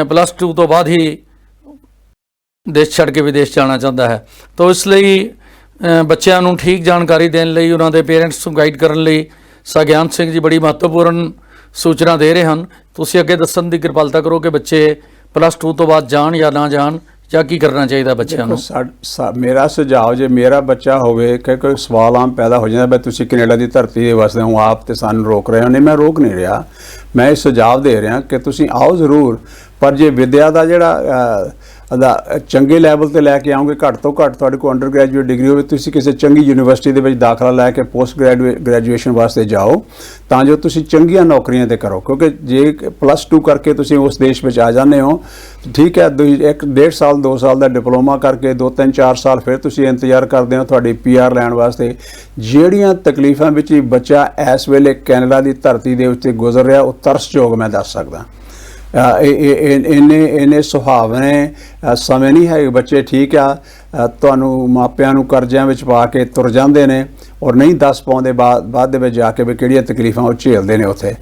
+2 ਤੋਂ ਬਾਅਦ ਹੀ ਦੇਸ਼ ਛੱਡ ਕੇ ਵਿਦੇਸ਼ ਜਾਣਾ ਚਾਹੁੰਦਾ ਹੈ। ਤਾਂ ਇਸ ਲਈ ਬੱਚਿਆਂ ਨੂੰ ਠੀਕ ਜਾਣਕਾਰੀ ਦੇਣ ਲਈ, ਉਹਨਾਂ ਦੇ ਪੇਰੈਂਟਸ ਨੂੰ ਗਾਈਡ ਕਰਨ ਲਈ ਸਗਿਆਨ ਸਿੰਘ ਜੀ ਬੜੀ ਮਹੱਤਵਪੂਰਨ ਸੂਚਨਾ ਦੇ ਰਹੇ ਹਨ। ਤੁਸੀਂ ਅੱਗੇ ਦੱਸਣ ਦੀ ਕਿਰਪਾਲਤਾ ਕਰੋ ਕਿ ਬੱਚੇ +2 ਤੋਂ ਬਾਅਦ ਜਾਣ ਜਾਂ ਨਾ ਜਾਣ, ਜਾਂ ਕੀ ਕਰਨਾ ਚਾਹੀਦਾ ਬੱਚਿਆਂ ਨੂੰ? ਮੇਰਾ ਸੁਝਾਅ, ਜੇ ਮੇਰਾ ਬੱਚਾ ਹੋਵੇ ਕਿ ਕੋਈ ਸਵਾਲ ਆਮ ਪੈਦਾ ਹੋ ਜਾਂਦਾ, ਵੀ ਤੁਸੀਂ ਕੈਨੇਡਾ ਦੀ ਧਰਤੀ ਦੇ ਵਸਦੇ ਹੋ ਆਪ ਤੇ ਸਾਨੂੰ ਰੋਕ ਰਹੇ ਹੋ। ਨਹੀਂ, ਮੈਂ ਰੋਕ ਨਹੀਂ ਰਿਹਾ, ਮੈਂ ਇਹ ਸੁਝਾਅ ਦੇ ਰਿਹਾ ਕਿ ਤੁਸੀਂ ਆਓ ਜ਼ਰੂਰ, ਪਰ ਜੇ ਵਿਦਿਆ ਦਾ ਜਿਹੜਾ ਚੰਗੇ ਲੈਵਲ ਤੇ ਲੈ ਕੇ ਆਉਂਗੇ, ਘੱਟ ਤੋਂ ਘੱਟ ਤੁਹਾਡੇ ਕੋਲ ਅੰਡਰ ਗ੍ਰੈਜੂਏਟ ਡਿਗਰੀ ਹੋਵੇ, ਤੁਸੀਂ ਕਿਸੇ ਚੰਗੀ ਯੂਨੀਵਰਸਿਟੀ ਦੇ ਵਿੱਚ ਦਾਖਲਾ ਲੈ ਕੇ ਪੋਸਟ ਗ੍ਰੈਜੂਏਸ਼ਨ ਵਾਸਤੇ ਜਾਓ, ਤਾਂ ਜੋ ਤੁਸੀਂ ਚੰਗੀਆਂ ਨੌਕਰੀਆਂ ਤੇ ਕਰੋ। ਕਿਉਂਕਿ ਜੇ +2 ਕਰਕੇ ਤੁਸੀਂ ਉਸ ਦੇਸ਼ ਵਿੱਚ ਆ ਜਾਂਦੇ ਹੋ, ਠੀਕ ਹੈ, 1.5 ਸਾਲ 2 ਸਾਲ ਦਾ ਡਿਪਲੋਮਾ ਕਰਕੇ 2-3-4 ਸਾਲ ਫਿਰ ਤੁਸੀਂ ਇੰਤਜ਼ਾਰ ਕਰਦੇ ਹੋ ਤੁਹਾਡੀ PR ਲੈਣ ਵਾਸਤੇ। ਜਿਹੜੀਆਂ ਤਕਲੀਫਾਂ ਵਿੱਚ ਬੱਚਾ ਇਸ ਵੇਲੇ ਕੈਨੇਡਾ ਦੀ ਧਰਤੀ ਦੇ ਉੱਤੇ ਗੁਜ਼ਰ ਰਿਹਾ, ਉਹ ਤਰਸਯੋਗ ਮੈਂ ਦੱਸ ਸਕਦਾ। ਇੰਨੇ ਸੁਹਾਵਣੇ ਸਮੇਂ ਨਹੀਂ ਹੈ। ਬੱਚੇ ਠੀਕ ਆ, ਤੁਹਾਨੂੰ ਮਾਪਿਆਂ ਨੂੰ ਕਰਜ਼ਿਆਂ ਵਿੱਚ ਪਾ ਕੇ ਤੁਰ ਜਾਂਦੇ ਨੇ ਔਰ ਨਹੀਂ ਦੱਸ ਪਾਉਂਦੇ ਬਾਅਦ ਦੇ ਵਿੱਚ ਜਾ ਕੇ ਵੀ ਕਿਹੜੀਆਂ ਤਕਲੀਫਾਂ ਉਹ ਝੇਲਦੇ ਨੇ ਉੱਥੇ।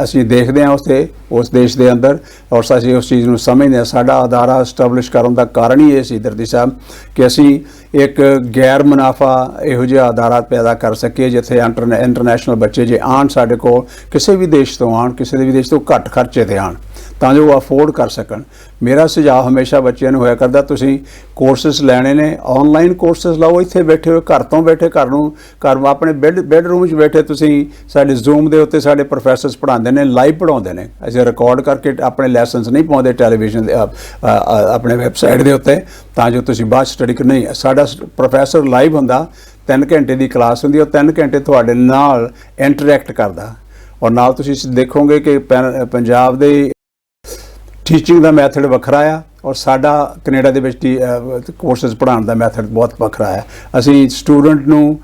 ਅਸੀਂ ਦੇਖਦੇ ਹਾਂ ਉੱਥੇ ਉਸ ਦੇਸ਼ ਦੇ ਅੰਦਰ, ਔਰ ਅਸੀਂ ਉਸ ਚੀਜ਼ ਨੂੰ ਸਮਝਦੇ ਹਾਂ। ਸਾਡਾ ਅਦਾਰਾ ਸਟੈਬਲਿਸ਼ ਕਰਨ ਦਾ ਕਾਰਨ ਹੀ ਇਹ ਸੀ ਦਰਦੀ ਸਾਹਿਬ ਕਿ ਅਸੀਂ ਇੱਕ ਗੈਰ ਮੁਨਾਫਾ ਇਹੋ ਜਿਹਾ ਅਦਾਰਾ ਪੈਦਾ ਕਰ ਸਕੀਏ ਜਿੱਥੇ ਇੰਟਰਨੈਸ਼ਨਲ ਬੱਚੇ ਜੇ ਆਉਣ ਸਾਡੇ ਕੋਲ, ਕਿਸੇ ਵੀ ਦੇਸ਼ ਤੋਂ ਆਉਣ, ਕਿਸੇ ਦੇ ਵੀ ਦੇਸ਼ ਤੋਂ ਘੱਟ ਖਰਚੇ 'ਤੇ ਆਉਣ, ਤਾਂ ਜੋ ਉਹ ਅਫੋਰਡ ਕਰ ਸਕਣ। ਮੇਰਾ ਸੁਝਾਅ ਹਮੇਸ਼ਾ ਬੱਚਿਆਂ ਨੂੰ ਹੋਇਆ ਕਰਦਾ, ਤੁਸੀਂ ਕੋਰਸਿਸ ਲੈਣੇ ਨੇ, ਆਨਲਾਈਨ ਕੋਰਸਿਸ ਲਓ, ਇੱਥੇ ਬੈਠੇ ਹੋਏ, ਘਰ ਤੋਂ ਬੈਠੇ, ਘਰ ਆਪਣੇ ਬੈੱਡਰੂਮ 'ਚ ਬੈਠੇ ਤੁਸੀਂ ਸਾਡੇ ਜ਼ੂਮ ਦੇ ਉੱਤੇ ਸਾਡੇ ਪ੍ਰੋਫੈਸਰਸ ਪੜ੍ਹਾਉਂਦੇ ਨੇ, ਲਾਈਵ ਪੜ੍ਹਾਉਂਦੇ ਨੇ। ਅਸੀਂ ਰਿਕਾਰਡ ਕਰਕੇ ਆਪਣੇ ਲੈਸਨਸ ਨਹੀਂ ਪਾਉਂਦੇ ਟੈਲੀਵਿਜ਼ਨ ਦੇ ਆਪਣੇ ਵੈਬਸਾਈਟ ਦੇ ਉੱਤੇ, ਤਾਂ ਜੋ ਤੁਸੀਂ ਬਾਅਦ ਸਟੱਡੀ ਨਹੀਂ। ਸਾਡਾ ਪ੍ਰੋਫੈਸਰ ਲਾਈਵ ਹੁੰਦਾ, 3 ਘੰਟੇ ਦੀ ਕਲਾਸ ਹੁੰਦੀ, ਉਹ 3 ਘੰਟੇ ਤੁਹਾਡੇ ਨਾਲ ਇੰਟਰੈਕਟ ਕਰਦਾ, ਔਰ ਨਾਲ ਤੁਸੀਂ ਦੇਖੋਗੇ ਕਿ ਪੰਜਾਬ ਦੇ ਟੀਚਿੰਗ ਦਾ ਮੈਥਡ ਵੱਖਰਾ ਆ ਔਰ ਸਾਡਾ ਕੈਨੇਡਾ ਦੇ ਵਿੱਚ ਕੋਰਸਿਸ ਪੜ੍ਹਾਉਣ ਦਾ ਮੈਥਡ ਬਹੁਤ ਵੱਖਰਾ ਹੈ। ਅਸੀਂ ਸਟੂਡੈਂਟ ਨੂੰ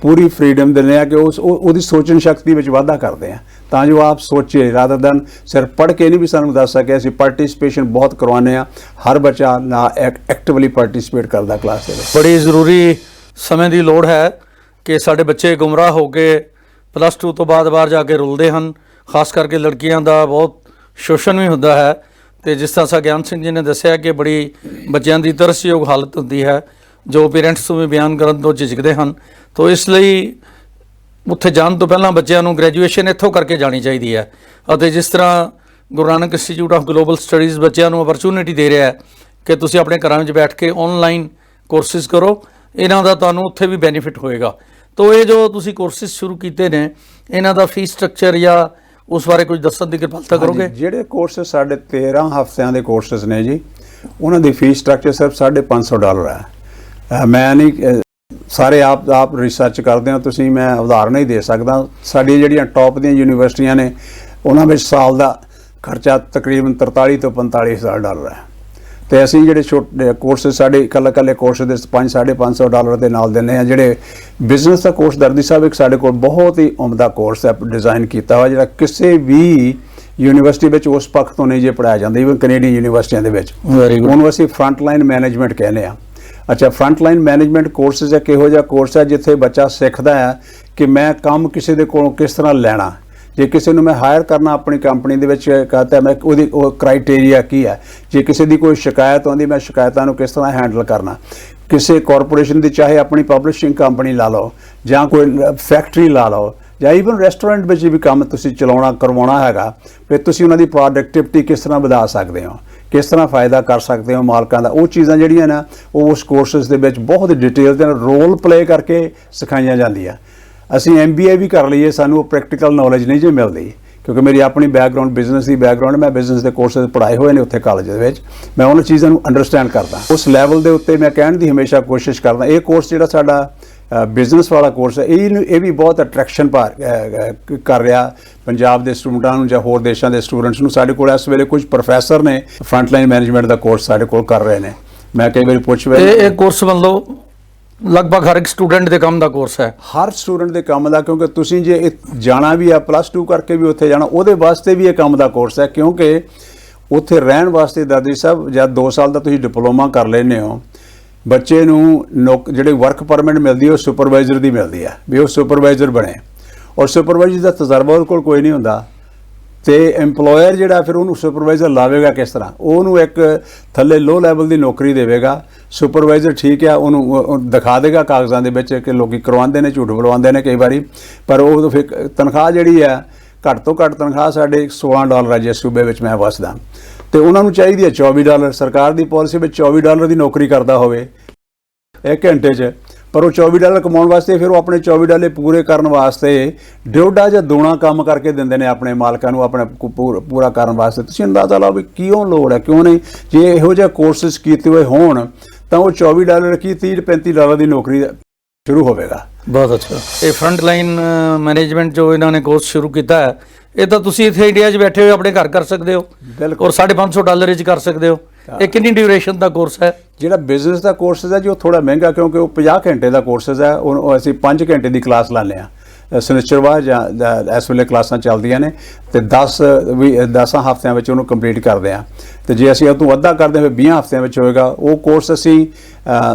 ਪੂਰੀ ਫਰੀडम ਦਿੰਦੇ ਹਾਂ ਕਿ ਉਹਦੀ ਸੋਚਣ ਸ਼ਕਤੀ ਵਿੱਚ ਵਾਧਾ ਕਰਦੇ ਹਾਂ, ਤਾਂ ਜੋ ਆਪ ਸੋਚੇ ਰਾਦਰ ਦਨ ਸਿਰਫ ਪੜ੍ਹ ਕੇ ਨਹੀਂ ਵੀ ਸਾਨੂੰ ਦੱਸ ਸਕੇ। ਅਸੀਂ ਪਾਰਟਿਸਿਪੇਸ਼ਨ ਬਹੁਤ ਕਰਵਾਉਂਦੇ ਹਾਂ, ਹਰ ਬੱਚਾ ਨਾ ਐਕਟਿਵਲੀ ਪਾਰਟਿਸਿਪੇਟ ਕਰਦਾ ਕਲਾਸ ਦੇ ਵਿੱਚ। ਬੜੀ ਜ਼ਰੂਰੀ ਸਮੇਂ ਦੀ ਲੋੜ ਹੈ ਕਿ ਸਾਡੇ ਬੱਚੇ ਗੁੰਮਰਾਹ ਹੋ ਕੇ +2 ਤੋਂ ਬਾਅਦ ਬਾਹਰ ਜਾ ਕੇ ਰੁਲਦੇ ਹਨ। ਖਾਸ ਕਰਕੇ ਲੜਕੀਆਂ ਦਾ ਬਹੁਤ ਸ਼ੋਸ਼ਣ ਵੀ ਹੁੰਦਾ ਹੈ, ਤੇ ਜਿਸ ਤਰ੍ਹਾਂ ਸਗਿਆਨ ਸਿੰਘ ਜੀ ਨੇ ਦੱਸਿਆ ਕਿ ਬੜੀ ਬੱਚਿਆਂ ਦੀ ਤਰਸਯੋਗ ਹਾਲਤ ਹੁੰਦੀ ਹੈ ਜੋ ਪੇਰੈਂਟਸ ਨੂੰ ਵੀ ਬਿਆਨ ਕਰਨ ਤੋਂ ਝਿਜਕਦੇ ਹਨ। ਤਾਂ ਇਸ ਲਈ ਉੱਥੇ ਜਾਣ ਤੋਂ ਪਹਿਲਾਂ ਬੱਚਿਆਂ ਨੂੰ ਗ੍ਰੈਜੂਏਸ਼ਨ ਇੱਥੋਂ ਕਰਕੇ ਜਾਣੀ ਚਾਹੀਦੀ ਹੈ। ਅਤੇ ਜਿਸ ਤਰ੍ਹਾਂ Guru Nanak Institute of Global Studies ਬੱਚਿਆਂ ਨੂੰ ਅਪਰਚੂਨਿਟੀ ਦੇ ਰਿਹਾ ਹੈ ਕਿ ਤੁਸੀਂ ਆਪਣੇ ਘਰਾਂ ਵਿੱਚ ਬੈਠ ਕੇ ਆਨਲਾਈਨ ਕੋਰਸਿਸ ਕਰੋ, ਇਹਨਾਂ ਦਾ ਤੁਹਾਨੂੰ ਉੱਥੇ ਵੀ ਬੈਨੀਫਿਟ ਹੋਏਗਾ। ਤਾਂ ਇਹ ਜੋ ਤੁਸੀਂ ਕੋਰਸਿਸ ਸ਼ੁਰੂ ਕੀਤੇ ਨੇ, ਇਹਨਾਂ ਦਾ ਫੀਸ ਸਟਰਕਚਰ ਜਾਂ ਉਸ ਬਾਰੇ ਕੁਝ ਦੱਸਣ ਦੀ ਕਿਰਪਾਲਤਾ ਕਰੋਗੇ? ਜਿਹੜੇ ਕੋਰਸਿਸ ਸਾਡੇ 13 ਹਫ਼ਤਿਆਂ ਦੇ ਕੋਰਸਿਸ ਨੇ ਜੀ, ਉਹਨਾਂ ਦੀ ਫੀਸ ਸਟਰਕਚਰ ਸਿਰਫ $550 ਹੈ। ਮੈਂ ਨਹੀਂ, ਸਾਰੇ ਆਪ ਰਿਸਰਚ ਕਰਦੇ ਹੋ ਤੁਸੀਂ, ਮੈਂ ਉਦਾਹਰਨ ਨਹੀਂ ਦੇ ਸਕਦਾ। ਸਾਡੀਆਂ ਜਿਹੜੀਆਂ ਟੌਪ ਦੀਆਂ ਯੂਨੀਵਰਸਿਟੀਆਂ ਨੇ, ਉਹਨਾਂ ਵਿੱਚ ਸਾਲ ਦਾ ਖਰਚਾ ਤਕਰੀਬਨ $43,000 ਤੋਂ $45,000 ਹੈ, ਤੇ ਅਸੀਂ ਜਿਹੜੇ ਛੋਟੇ ਕੋਰਸਿਸ ਸਾਡੇ ਇਕੱਲੇ ਕੋਰਸ ਦੇ $500-550 ਦੇ ਨਾਲ ਦਿੰਦੇ ਹਾਂ। ਜਿਹੜੇ ਬਿਜ਼ਨਸ ਦਾ ਕੋਰਸ ਦਰਦੀ ਸਾਹਿਬ ਇੱਕ ਸਾਡੇ ਕੋਲ ਬਹੁਤ ਹੀ ਉਮਦਾ ਕੋਰਸ ਹੈ ਡਿਜ਼ਾਈਨ ਕੀਤਾ ਹੋਇਆ, ਜਿਹੜਾ ਕਿਸੇ ਵੀ ਯੂਨੀਵਰਸਿਟੀ ਵਿੱਚ ਉਸ ਪੱਖ ਤੋਂ ਨਹੀਂ ਜੇ ਪੜ੍ਹਾਇਆ ਜਾਂਦਾ, ਈਵਨ ਕੈਨੇਡੀਅਨ ਯੂਨੀਵਰਸਿਟੀਆਂ ਦੇ ਵਿੱਚ। ਉਹਨੂੰ ਅਸੀਂ ਫਰੰਟਲਾਈਨ ਮੈਨੇਜਮੈਂਟ ਕਹਿੰਦੇ ਹਾਂ। ਅੱਛਾ, ਫਰੰਟਲਾਈਨ ਮੈਨੇਜਮੈਂਟ ਕੋਰਸਿਸ ਇੱਕ ਇਹੋ ਜਿਹਾ ਕੋਰਸ ਹੈ ਜਿੱਥੇ ਬੱਚਾ ਸਿੱਖਦਾ ਹੈ ਕਿ ਮੈਂ ਕੰਮ ਕਿਸੇ ਦੇ ਕੋਲੋਂ ਕਿਸ ਤਰ੍ਹਾਂ ਲੈਣਾ, ਜੇ ਕਿਸੇ ਨੂੰ ਮੈਂ ਹਾਇਰ ਕਰਨਾ ਆਪਣੀ ਕੰਪਨੀ ਦੇ ਵਿੱਚ ਕਹਤਾ ਮੈਂ ਉਹਦੀ ਉਹ ਕ੍ਰਾਈਟੇਰੀਆ ਕੀ ਹੈ, ਜੇ ਕਿਸੇ ਦੀ ਕੋਈ ਸ਼ਿਕਾਇਤ ਆਉਂਦੀ ਮੈਂ ਸ਼ਿਕਾਇਤਾਂ ਨੂੰ ਕਿਸ ਤਰ੍ਹਾਂ ਹੈਂਡਲ ਕਰਨਾ। ਕਿਸੇ ਕਾਰਪੋਰੇਸ਼ਨ ਦੀ ਚਾਹੇ ਆਪਣੀ ਪਬਲਿਸ਼ਿੰਗ ਕੰਪਨੀ ਲਾ ਲਓ ਜਾਂ ਕੋਈ ਫੈਕਟਰੀ ਲਾ ਲਓ ਜਾਂ ਈਵਨ ਰੈਸਟੋਰੈਂਟ ਵਿੱਚ ਵੀ ਕੰਮ ਤੁਸੀਂ ਕਰਵਾਉਣਾ ਹੈਗਾ, ਫਿਰ ਤੁਸੀਂ ਉਹਨਾਂ ਦੀ ਪ੍ਰੋਡਕਟਿਵਿਟੀ ਕਿਸ ਤਰ੍ਹਾਂ ਵਧਾ ਸਕਦੇ ਹੋ, ਕਿਸ ਤਰ੍ਹਾਂ ਫਾਇਦਾ ਕਰ ਸਕਦੇ ਹੋ ਮਾਲਕਾਂ ਦਾ, ਉਹ ਚੀਜ਼ਾਂ ਜਿਹੜੀਆਂ ਨਾ ਉਹ ਉਸ ਕੋਰਸਿਸ ਦੇ ਵਿੱਚ ਬਹੁਤ ਡਿਟੇਲ ਦੇ ਨਾਲ ਰੋਲ ਪਲੇ ਕਰਕੇ ਸਿਖਾਈਆਂ ਜਾਂਦੀਆਂ। ਅਸੀਂ MBA ਵੀ ਕਰ ਲਈਏ, ਸਾਨੂੰ ਉਹ ਪ੍ਰੈਕਟੀਕਲ ਨੌਲੇਜ ਨਹੀਂ ਜੇ ਮਿਲਦੀ, ਕਿਉਂਕਿ ਮੇਰੀ ਆਪਣੀ ਬੈਕਗ੍ਰਾਉਂਡ ਬਿਜ਼ਨਸ ਦੀ ਬੈਕਗ੍ਰਾਉਂਡ, ਮੈਂ ਬਿਜ਼ਨਸ ਦੇ ਕੋਰਸਿਸ ਪੜ੍ਹਾਏ ਹੋਏ ਨੇ ਉੱਥੇ ਕਾਲਜ ਦੇ ਵਿੱਚ, ਮੈਂ ਉਹਨਾਂ ਚੀਜ਼ਾਂ ਨੂੰ ਅੰਡਰਸਟੈਂਡ ਕਰਦਾ। ਉਸ ਲੈਵਲ ਦੇ ਉੱਤੇ ਮੈਂ ਕਹਿਣ ਦੀ ਹਮੇਸ਼ਾ ਕੋਸ਼ਿਸ਼ ਕਰਦਾ ਇਹ ਕੋਰਸ ਜਿਹੜਾ ਸਾਡਾ ਬਿਜ਼ਨਸ ਵਾਲਾ ਕੋਰਸ ਹੈ ਇਹ ਵੀ ਬਹੁਤ ਅਟਰੈਕਸ਼ਨ ਕਰ ਰਿਹਾ ਪੰਜਾਬ ਦੇ ਸਟੂਡੈਂਟਾਂ ਨੂੰ ਜਾਂ ਹੋਰ ਦੇਸ਼ਾਂ ਦੇ ਸਟੂਡੈਂਟਸ ਨੂੰ। ਸਾਡੇ ਕੋਲ ਇਸ ਵੇਲੇ ਕੁਝ ਪ੍ਰੋਫੈਸਰ ਨੇ ਫਰੰਟਲਾਈਨ ਮੈਨੇਜਮੈਂਟ ਦਾ ਕੋਰਸ ਸਾਡੇ ਕੋਲ ਕਰ ਰਹੇ ਨੇ। ਮੈਂ ਕਈ ਵਾਰੀ ਇਹ ਕੋਰਸ ਮਤਲਬ ਲਗਭਗ ਹਰ ਇੱਕ ਸਟੂਡੈਂਟ ਦੇ ਕੰਮ ਦਾ ਕੋਰਸ ਹੈ, ਹਰ ਸਟੂਡੈਂਟ ਦੇ ਕੰਮ ਦਾ, ਕਿਉਂਕਿ ਤੁਸੀਂ ਜੇ ਜਾਣਾ ਵੀ ਆ +2 ਕਰਕੇ ਵੀ ਉੱਥੇ ਜਾਣਾ, ਉਹਦੇ ਵਾਸਤੇ ਵੀ ਇਹ ਕੰਮ ਦਾ ਕੋਰਸ ਹੈ। ਕਿਉਂਕਿ ਉੱਥੇ ਰਹਿਣ ਵਾਸਤੇ ਦਾਦੀ ਸਾਹਿਬ ਜਦ 2 ਸਾਲ ਦਾ ਤੁਸੀਂ ਡਿਪਲੋਮਾ ਕਰ ਲੈਂਦੇ ਹੋ, ਬੱਚੇ ਨੂੰ ਜਿਹੜੇ ਵਰਕ ਪਰਮਿਟ ਮਿਲਦੀ ਉਹ ਸੁਪਰਵਾਈਜ਼ਰ ਦੀ ਮਿਲਦੀ ਹੈ ਵੀ ਉਹ ਸੁਪਰਵਾਈਜ਼ਰ ਬਣੇ, ਔਰ ਸੁਪਰਵਾਈਜ਼ਰ ਦਾ ਤਜਰਬਾ ਉਹਦੇ ਕੋਲ ਕੋਈ ਨਹੀਂ ਹੁੰਦਾ, ਤੇ EMPLOYER ਜਿਹੜਾ ਫਿਰ ਉਹਨੂੰ ਸੁਪਰਵਾਈਜ਼ਰ ਲਾਵੇਗਾ ਕਿਸ ਤਰ੍ਹਾਂ, ਉਹਨੂੰ ਇੱਕ ਥੱਲੇ ਲੋ ਲੈਵਲ ਦੀ ਨੌਕਰੀ ਦੇਵੇਗਾ। ਸੁਪਰਵਾਈਜ਼ਰ ਠੀਕ ਹੈ, ਉਹਨੂੰ ਦਿਖਾ ਦੇਗਾ ਕਾਗਜ਼ਾਂ ਦੇ ਵਿੱਚ ਕਿ ਲੋਕੀ ਕਰਵਾਉਂਦੇ ਨੇ, ਝੂਠ ਬੁਲਵਾਉਂਦੇ ਨੇ ਕਈ ਵਾਰੀ, ਪਰ ਉਹ ਫਿਰ ਤਨਖਾਹ ਜਿਹੜੀ ਹੈ ਘੱਟ ਤੋਂ ਘੱਟ ਤਨਖਾਹ ਸਾਡੇ $16 ਹੈ ਜਿਸ ਸੂਬੇ ਵਿੱਚ ਮੈਂ ਵਸਦਾ, ਤੇ ਉਹਨਾਂ ਨੂੰ ਚਾਹੀਦੀ ਹੈ $24। ਸਰਕਾਰ ਦੀ ਪਾਲਿਸੀ ਵਿੱਚ $24 ਦੀ ਨੌਕਰੀ ਕਰਦਾ ਹੋਵੇ 1 ਘੰਟੇ 'ਚ, ਪਰ ਉਹ $24 ਕਮਾਉਣ ਵਾਸਤੇ ਫਿਰ ਉਹ ਆਪਣੇ $24 ਪੂਰੇ ਕਰਨ ਵਾਸਤੇ 1.5 ਜਾਂ 2 ਕੰਮ ਕਰਕੇ ਦਿੰਦੇ ਨੇ ਆਪਣੇ ਮਾਲਕਾਂ ਨੂੰ ਆਪਣੇ ਪੂਰਾ ਕਰਨ ਵਾਸਤੇ। ਤੁਸੀਂ ਅੰਦਾਜ਼ਾ ਲਾਓ ਵੀ ਕਿਉਂ ਲੋੜ ਹੈ, ਕਿਉਂ ਨਹੀਂ। ਜੇ ਇਹੋ ਜਿਹੇ ਕੋਰਸਿਸ ਕੀਤੇ ਹੋਏ ਹੋਣ ਤਾਂ ਉਹ $24 ਕੀ $30-35 ਦੀ ਨੌਕਰੀ ਸ਼ੁਰੂ ਹੋਵੇਗਾ। ਬਹੁਤ ਅੱਛਾ। ਇਹ ਫਰੰਟ ਲਾਈਨ ਮੈਨੇਜਮੈਂਟ ਜੋ ਇਹਨਾਂ ਨੇ ਕੋਰਸ ਸ਼ੁਰੂ ਕੀਤਾ ਹੈ, ਇਹ ਤਾਂ ਤੁਸੀਂ ਇੱਥੇ ਇੰਡੀਆ 'ਚ ਬੈਠੇ ਹੋਏ ਆਪਣੇ ਘਰ ਕਰ ਸਕਦੇ ਹੋ, ਔਰ $550 ਵਿੱਚ ਕਰ ਸਕਦੇ ਹੋ। ਇਹ ਕਿੰਨੀ ਡਿਊਰੇਸ਼ਨ ਦਾ ਕੋਰਸ ਹੈ? ਜਿਹੜਾ ਬਿਜ਼ਨਸ ਦਾ ਕੋਰਸ ਹੈ ਜੀ ਉਹ ਥੋੜਾ ਮਹਿੰਗਾ, ਕਿਉਂਕਿ ਉਹ 50 ਘੰਟੇ ਦਾ ਕੋਰਸ ਹੈ, ਉਹ ਅਸੀਂ 5 ਘੰਟੇ ਦੀ ਕਲਾਸ ਲਾਉਂਦੇ ਹਾਂ ਸਨਿਚਰਵਾਰ ਜਾਂ ਇਸ ਵੇਲੇ ਕਲਾਸਾਂ ਚੱਲਦੀਆਂ ਨੇ, ਤੇ 10 ਹਫ਼ਤਿਆਂ ਵਿੱਚ ਉਹਨੂੰ ਕੰਪਲੀਟ ਕਰਦੇ ਹਾਂ। ਤੇ ਜੇ ਅਸੀਂ ਉਹ ਤੋਂ ਅੱਧਾ ਕਰਦੇ ਹਾਂ 20 ਹਫ਼ਤਿਆਂ ਵਿੱਚ ਹੋਏਗਾ। ਉਹ ਕੋਰਸ ਅਸੀਂ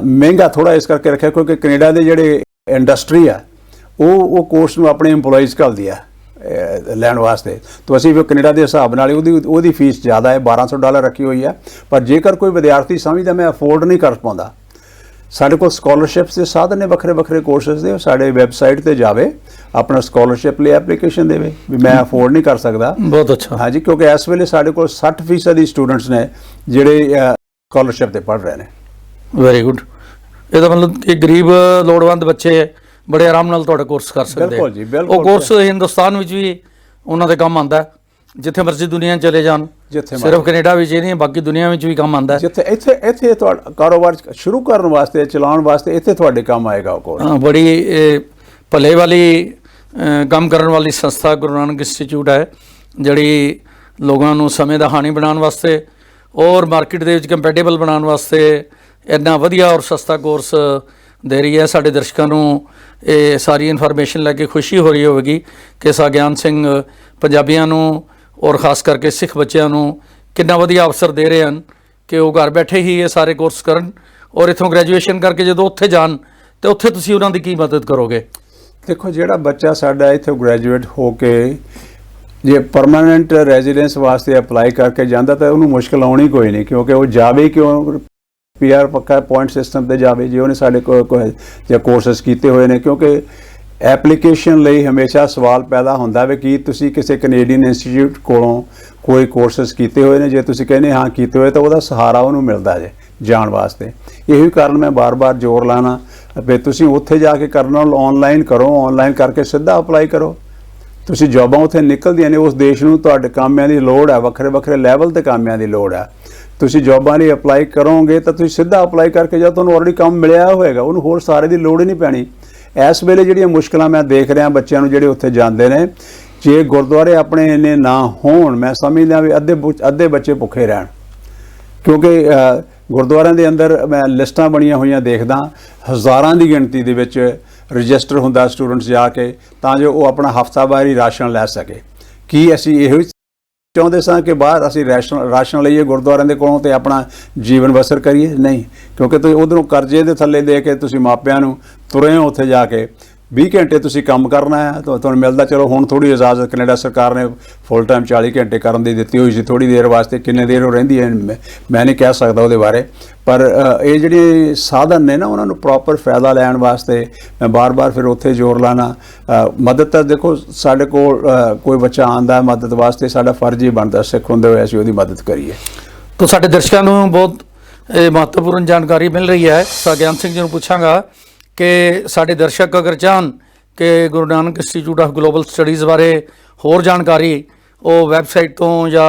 ਮਹਿੰਗਾ ਥੋੜਾ ਇਸ ਕਰਕੇ ਰੱਖਿਆ ਕਿਉਂਕਿ ਕੈਨੇਡਾ ਦੇ ਜਿਹੜੇ ਇੰਡਸਟਰੀ ਆ ਉਹ ਕੋਰਸ ਨੂੰ ਆਪਣੇ EMPLOYEES ਘੱਲਦੀ ਆ ਲੈਣ ਵਾਸਤੇ, ਤਾਂ ਅਸੀਂ ਫਿਰ ਕੈਨੇਡਾ ਦੇ ਹਿਸਾਬ ਨਾਲ ਉਹਦੀ ਫੀਸ ਜ਼ਿਆਦਾ ਹੈ, $1200 ਰੱਖੀ ਹੋਈ ਹੈ। ਪਰ ਜੇਕਰ ਕੋਈ ਵਿਦਿਆਰਥੀ ਸਮਝਦਾ ਮੈਂ ਅਫੋਰਡ ਨਹੀਂ ਕਰ ਪਾਉਂਦਾ, ਸਾਡੇ ਕੋਲ ਸਕਾਲਰਸ਼ਿਪਸ ਦੇ ਸਾਧਨ ਨੇ ਵੱਖਰੇ ਕੋਰਸਿਸ ਦੇ, ਸਾਡੇ ਵੈਬਸਾਈਟ ਤੇ ਜਾਵੇ, ਆਪਣਾ ਸਕਾਲਰਸ਼ਿਪ ਲਈ ਐਪਲੀਕੇਸ਼ਨ ਦੇਵੇ ਵੀ ਮੈਂ ਅਫੋਰਡ ਨਹੀਂ ਕਰ ਸਕਦਾ। ਬਹੁਤ ਅੱਛਾ। ਹਾਂਜੀ, ਕਿਉਂਕਿ ਇਸ ਵੇਲੇ ਸਾਡੇ ਕੋਲ 60% ਦੀ ਸਟੂਡੈਂਟਸ ਨੇ ਜਿਹੜੇ ਸਕਾਲਰਸ਼ਿਪ ਤੇ ਪੜ੍ਹ ਰਹੇ ਨੇ। Very good. ਇਹਦਾ ਮਤਲਬ ਕਿ ਗਰੀਬ ਲੋੜਵੰਦ ਬੱਚੇ ਬੜੇ ਆਰਾਮ ਨਾਲ ਤੁਹਾਡਾ ਕੋਰਸ ਕਰ ਸਕਦੇ। ਬਿਲਕੁਲ ਜੀ, ਬਿਲਕੁਲ। ਉਹ ਕੋਰਸ ਹਿੰਦੁਸਤਾਨ ਵਿੱਚ ਵੀ ਉਹਨਾਂ ਦੇ ਕੰਮ ਆਉਂਦਾ, ਜਿੱਥੇ ਮਰਜ਼ੀ ਦੁਨੀਆ ਚਲੇ ਜਾਣ, ਸਿਰਫ ਕੈਨੇਡਾ ਵਿੱਚ ਹੀ ਨਹੀਂ ਬਾਕੀ ਦੁਨੀਆ ਵਿੱਚ ਵੀ ਕੰਮ ਆਉਂਦਾ। ਜਿੱਥੇ ਇੱਥੇ ਤੁਹਾਡਾ ਕਾਰੋਬਾਰ ਸ਼ੁਰੂ ਕਰਨ ਵਾਸਤੇ, ਚਲਾਉਣ ਵਾਸਤੇ ਇੱਥੇ ਤੁਹਾਡੇ ਕੰਮ ਆਏਗਾ ਉਹ ਕੋਰਸ। ਹਾਂ, ਬੜੀ ਭਲੇ ਵਾਲੀ ਕੰਮ ਕਰਨ ਵਾਲੀ ਸੰਸਥਾ ਗੁਰੂ ਨਾਨਕ ਇੰਸਟੀਚਿਊਟ ਹੈ, ਜਿਹੜੀ ਲੋਕਾਂ ਨੂੰ ਸਮੇਂ ਦਾ ਹਾਣੀ ਬਣਾਉਣ ਵਾਸਤੇ ਔਰ ਮਾਰਕੀਟ ਦੇ ਵਿੱਚ ਕੰਪੈਟੇਬਲ ਬਣਾਉਣ ਵਾਸਤੇ ਇੰਨਾ ਵਧੀਆ ਔਰ ਸਸਤਾ ਕੋਰਸ ਦੇ ਰਹੀ ਹੈ। ਸਾਡੇ ਦਰਸ਼ਕਾਂ ਨੂੰ ਇਹ ਸਾਰੀ ਇਨਫੋਰਮੇਸ਼ਨ ਲੈ ਕੇ ਖੁਸ਼ੀ ਹੋ ਰਹੀ ਹੋਵੇਗੀ ਕਿ ਸਾਗਿਆਨ ਸਿੰਘ ਪੰਜਾਬੀਆਂ ਨੂੰ ਔਰ ਖ਼ਾਸ ਕਰਕੇ ਸਿੱਖ ਬੱਚਿਆਂ ਨੂੰ ਕਿੰਨਾ ਵਧੀਆ ਅਵਸਰ ਦੇ ਰਹੇ ਹਨ ਕਿ ਉਹ ਘਰ ਬੈਠੇ ਹੀ ਇਹ ਸਾਰੇ ਕੋਰਸ ਕਰਨ, ਔਰ ਇੱਥੋਂ ਗ੍ਰੈਜੂਏਸ਼ਨ ਕਰਕੇ ਜਦੋਂ ਉੱਥੇ ਜਾਣ ਤਾਂ ਉੱਥੇ ਤੁਸੀਂ ਉਹਨਾਂ ਦੀ ਕੀ ਮਦਦ ਕਰੋਗੇ? ਦੇਖੋ, ਜਿਹੜਾ ਬੱਚਾ ਸਾਡਾ ਇੱਥੇ ਗ੍ਰੈਜੂਏਟ ਹੋ ਕੇ ਜੇ ਪਰਮਾਨੈਂਟ ਰੈਜ਼ੀਡੈਂਸ ਵਾਸਤੇ ਅਪਲਾਈ ਕਰਕੇ ਜਾਂਦਾ ਤਾਂ ਉਹਨੂੰ ਮੁਸ਼ਕਿਲ ਆਉਣੀ ਕੋਈ ਨਹੀਂ, ਕਿਉਂਕਿ ਉਹ ਜਾਵੇ ਕਿਉਂ PR ਪੱਕਾ ਪੁਆਇੰਟ ਸਿਸਟਮ ਤੇ ਜਾਵੇ ਜੇ ਉਹਨੇ ਸਾਡੇ ਕੋਲ ਜਾਂ ਕੋਰਸਿਸ ਕੀਤੇ ਹੋਏ ਨੇ। ਕਿਉਂਕਿ ਐਪਲੀਕੇਸ਼ਨ ਲਈ ਹਮੇਸ਼ਾ ਸਵਾਲ ਪੈਦਾ ਹੁੰਦਾ ਵੀ ਕੀ ਤੁਸੀਂ ਕਿਸੇ ਕੈਨੇਡੀਅਨ ਇੰਸਟੀਚਿਊਟ ਕੋਲੋਂ ਕੋਈ ਕੋਰਸਿਸ ਕੀਤੇ ਹੋਏ ਨੇ। ਜੇ ਤੁਸੀਂ ਕਹਿੰਦੇ ਹਾਂ ਕੀਤੇ ਹੋਏ ਤਾਂ ਉਹਦਾ ਸਹਾਰਾ ਉਹਨੂੰ ਮਿਲਦਾ ਜੇ ਜਾਣ ਵਾਸਤੇ। ਇਹੀ ਕਾਰਨ ਮੈਂ ਬਾਰ-ਬਾਰ ਜ਼ੋਰ ਲਾਣਾ ਵੀ ਤੁਸੀਂ ਉੱਥੇ ਜਾ ਕੇ ਕਰਨਾ ਆਨਲਾਈਨ ਕਰੋ, ਆਨਲਾਈਨ ਕਰਕੇ ਸਿੱਧਾ ਅਪਲਾਈ ਕਰੋ। ਤੁਸੀਂ ਜੋਬਾਂ ਉੱਥੇ ਨਿਕਲਦੀਆਂ ਨੇ, ਉਸ ਦੇਸ਼ ਨੂੰ ਤੁਹਾਡੇ ਕਾਮਿਆਂ ਦੀ ਲੋੜ ਹੈ, ਵੱਖਰੇ ਲੈਵਲ ਤੇ ਕਾਮਿਆਂ ਦੀ ਲੋੜ ਹੈ। ਤੁਸੀਂ ਜੋਬਾਂ ਲਈ ਅਪਲਾਈ ਕਰੋਗੇ ਤਾਂ ਤੁਸੀਂ ਸਿੱਧਾ ਅਪਲਾਈ ਕਰਕੇ ਜਾਂ ਤੁਹਾਨੂੰ ਆਲਰੇਡੀ ਕੰਮ ਮਿਲਿਆ ਹੋਏਗਾ, ਉਹਨੂੰ ਹੋਰ ਸਾਰੇ ਦੀ ਲੋੜ ਹੀ ਨਹੀਂ ਪੈਣੀ। ਇਸ ਵੇਲੇ ਜਿਹੜੀਆਂ ਮੁਸ਼ਕਲਾਂ ਮੈਂ ਦੇਖ ਰਿਹਾ ਬੱਚਿਆਂ ਨੂੰ ਜਿਹੜੇ ਉੱਥੇ ਜਾਂਦੇ ਨੇ, ਜੇ ਗੁਰਦੁਆਰੇ ਆਪਣੇ ਇੰਨੇ ਨਾ ਹੋਣ, ਮੈਂ ਸਮਝਦਾ ਵੀ ਅੱਧੇ ਬੱਚੇ ਭੁੱਖੇ ਰਹਿਣ, ਕਿਉਂਕਿ ਗੁਰਦੁਆਰਿਆਂ ਦੇ ਅੰਦਰ ਮੈਂ ਲਿਸਟਾਂ ਬਣੀਆਂ ਹੋਈਆਂ ਦੇਖਦਾ, ਹਜ਼ਾਰਾਂ ਦੀ ਗਿਣਤੀ ਦੇ ਵਿੱਚ ਰਜਿਸਟਰ ਹੁੰਦਾ ਸਟੂਡੈਂਟਸ ਜਾ ਕੇ, ਤਾਂ ਜੋ ਉਹ ਆਪਣਾ ਹਫ਼ਤਾਵਾਰੀ ਰਾਸ਼ਨ ਲੈ ਸਕੇ। ਕੀ ਅਸੀਂ ਇਹੋ ਚਾਹੁੰਦੇ ਸਾਂ ਕਿ ਬਾਹਰ ਅਸੀਂ ਰਾਸ਼ਨ ਲਈਏ ਗੁਰਦੁਆਰਿਆਂ ਦੇ ਕੋਲੋਂ ਤੇ ਆਪਣਾ ਜੀਵਨ ਬਸਰ ਕਰੀਏ? ਨਹੀਂ, ਕਿਉਂਕਿ ਤੁਸੀਂ ਉਧਰੋਂ ਕਰਜ਼ੇ ਦੇ ਥੱਲੇ ਦੇ ਕੇ ਤੁਸੀਂ ਮਾਪਿਆਂ ਨੂੰ ਤੁਰੇ ਹੋ ਉੱਥੇ ਜਾ ਕੇ, 20 ਘੰਟੇ ਤੁਸੀਂ ਕੰਮ ਕਰਨਾ ਹੈ ਤੁਹਾਨੂੰ ਮਿਲਦਾ। ਚਲੋ ਹੁਣ ਥੋੜੀ ਇਜਾਜ਼ਤ ਕੈਨੇਡਾ ਸਰਕਾਰ ਨੇ ਫੁੱਲ ਟਾਈਮ 40 ਘੰਟੇ ਕਰਨ ਦੀ ਦਿੱਤੀ ਹੋਈ ਸੀ, ਥੋੜੀ ਦੇਰ ਵਾਸਤੇ ਕਿੰਨੇ ਦੇਰ ਉਹ ਰਹਿੰਦੀ ਹੈ ਮੈਂ ਨਹੀਂ ਕਹਿ ਸਕਦਾ ਉਹਦੇ ਬਾਰੇ, ਪਰ ਇਹ ਜਿਹੜੇ ਸਾਧਨ ਨੇ ਨਾ ਉਹਨਾਂ ਨੂੰ ਪ੍ਰੋਪਰ ਫਾਇਦਾ ਲੈਣ ਵਾਸਤੇ ਮੈਂ ਬਾਰ-ਬਾਰ ਫਿਰ ਉੱਥੇ ਜ਼ੋਰ ਲਾਣਾ। ਮਦਦ ਤਾਂ ਦੇਖੋ ਸਾਡੇ ਕੋਲ ਕੋਈ ਬੱਚਾ ਆਉਂਦਾ ਮਦਦ ਵਾਸਤੇ, ਸਾਡਾ ਫਰਜ਼ ਹੀ ਬਣਦਾ ਸਿੱਖ ਹੁੰਦੇ ਹੋਏ ਅਸੀਂ ਉਹਦੀ ਮਦਦ ਕਰੀਏ। तो साडे दर्शकों को बहुत महत्वपूर्ण जानकारी मिल रही है। ज्ञान सिंह जी को पूछांगा कि साडे दर्शक अगर चाहन कि Guru Nanak institute of global studies बारे होर जानकारी वो वैबसाइट तो या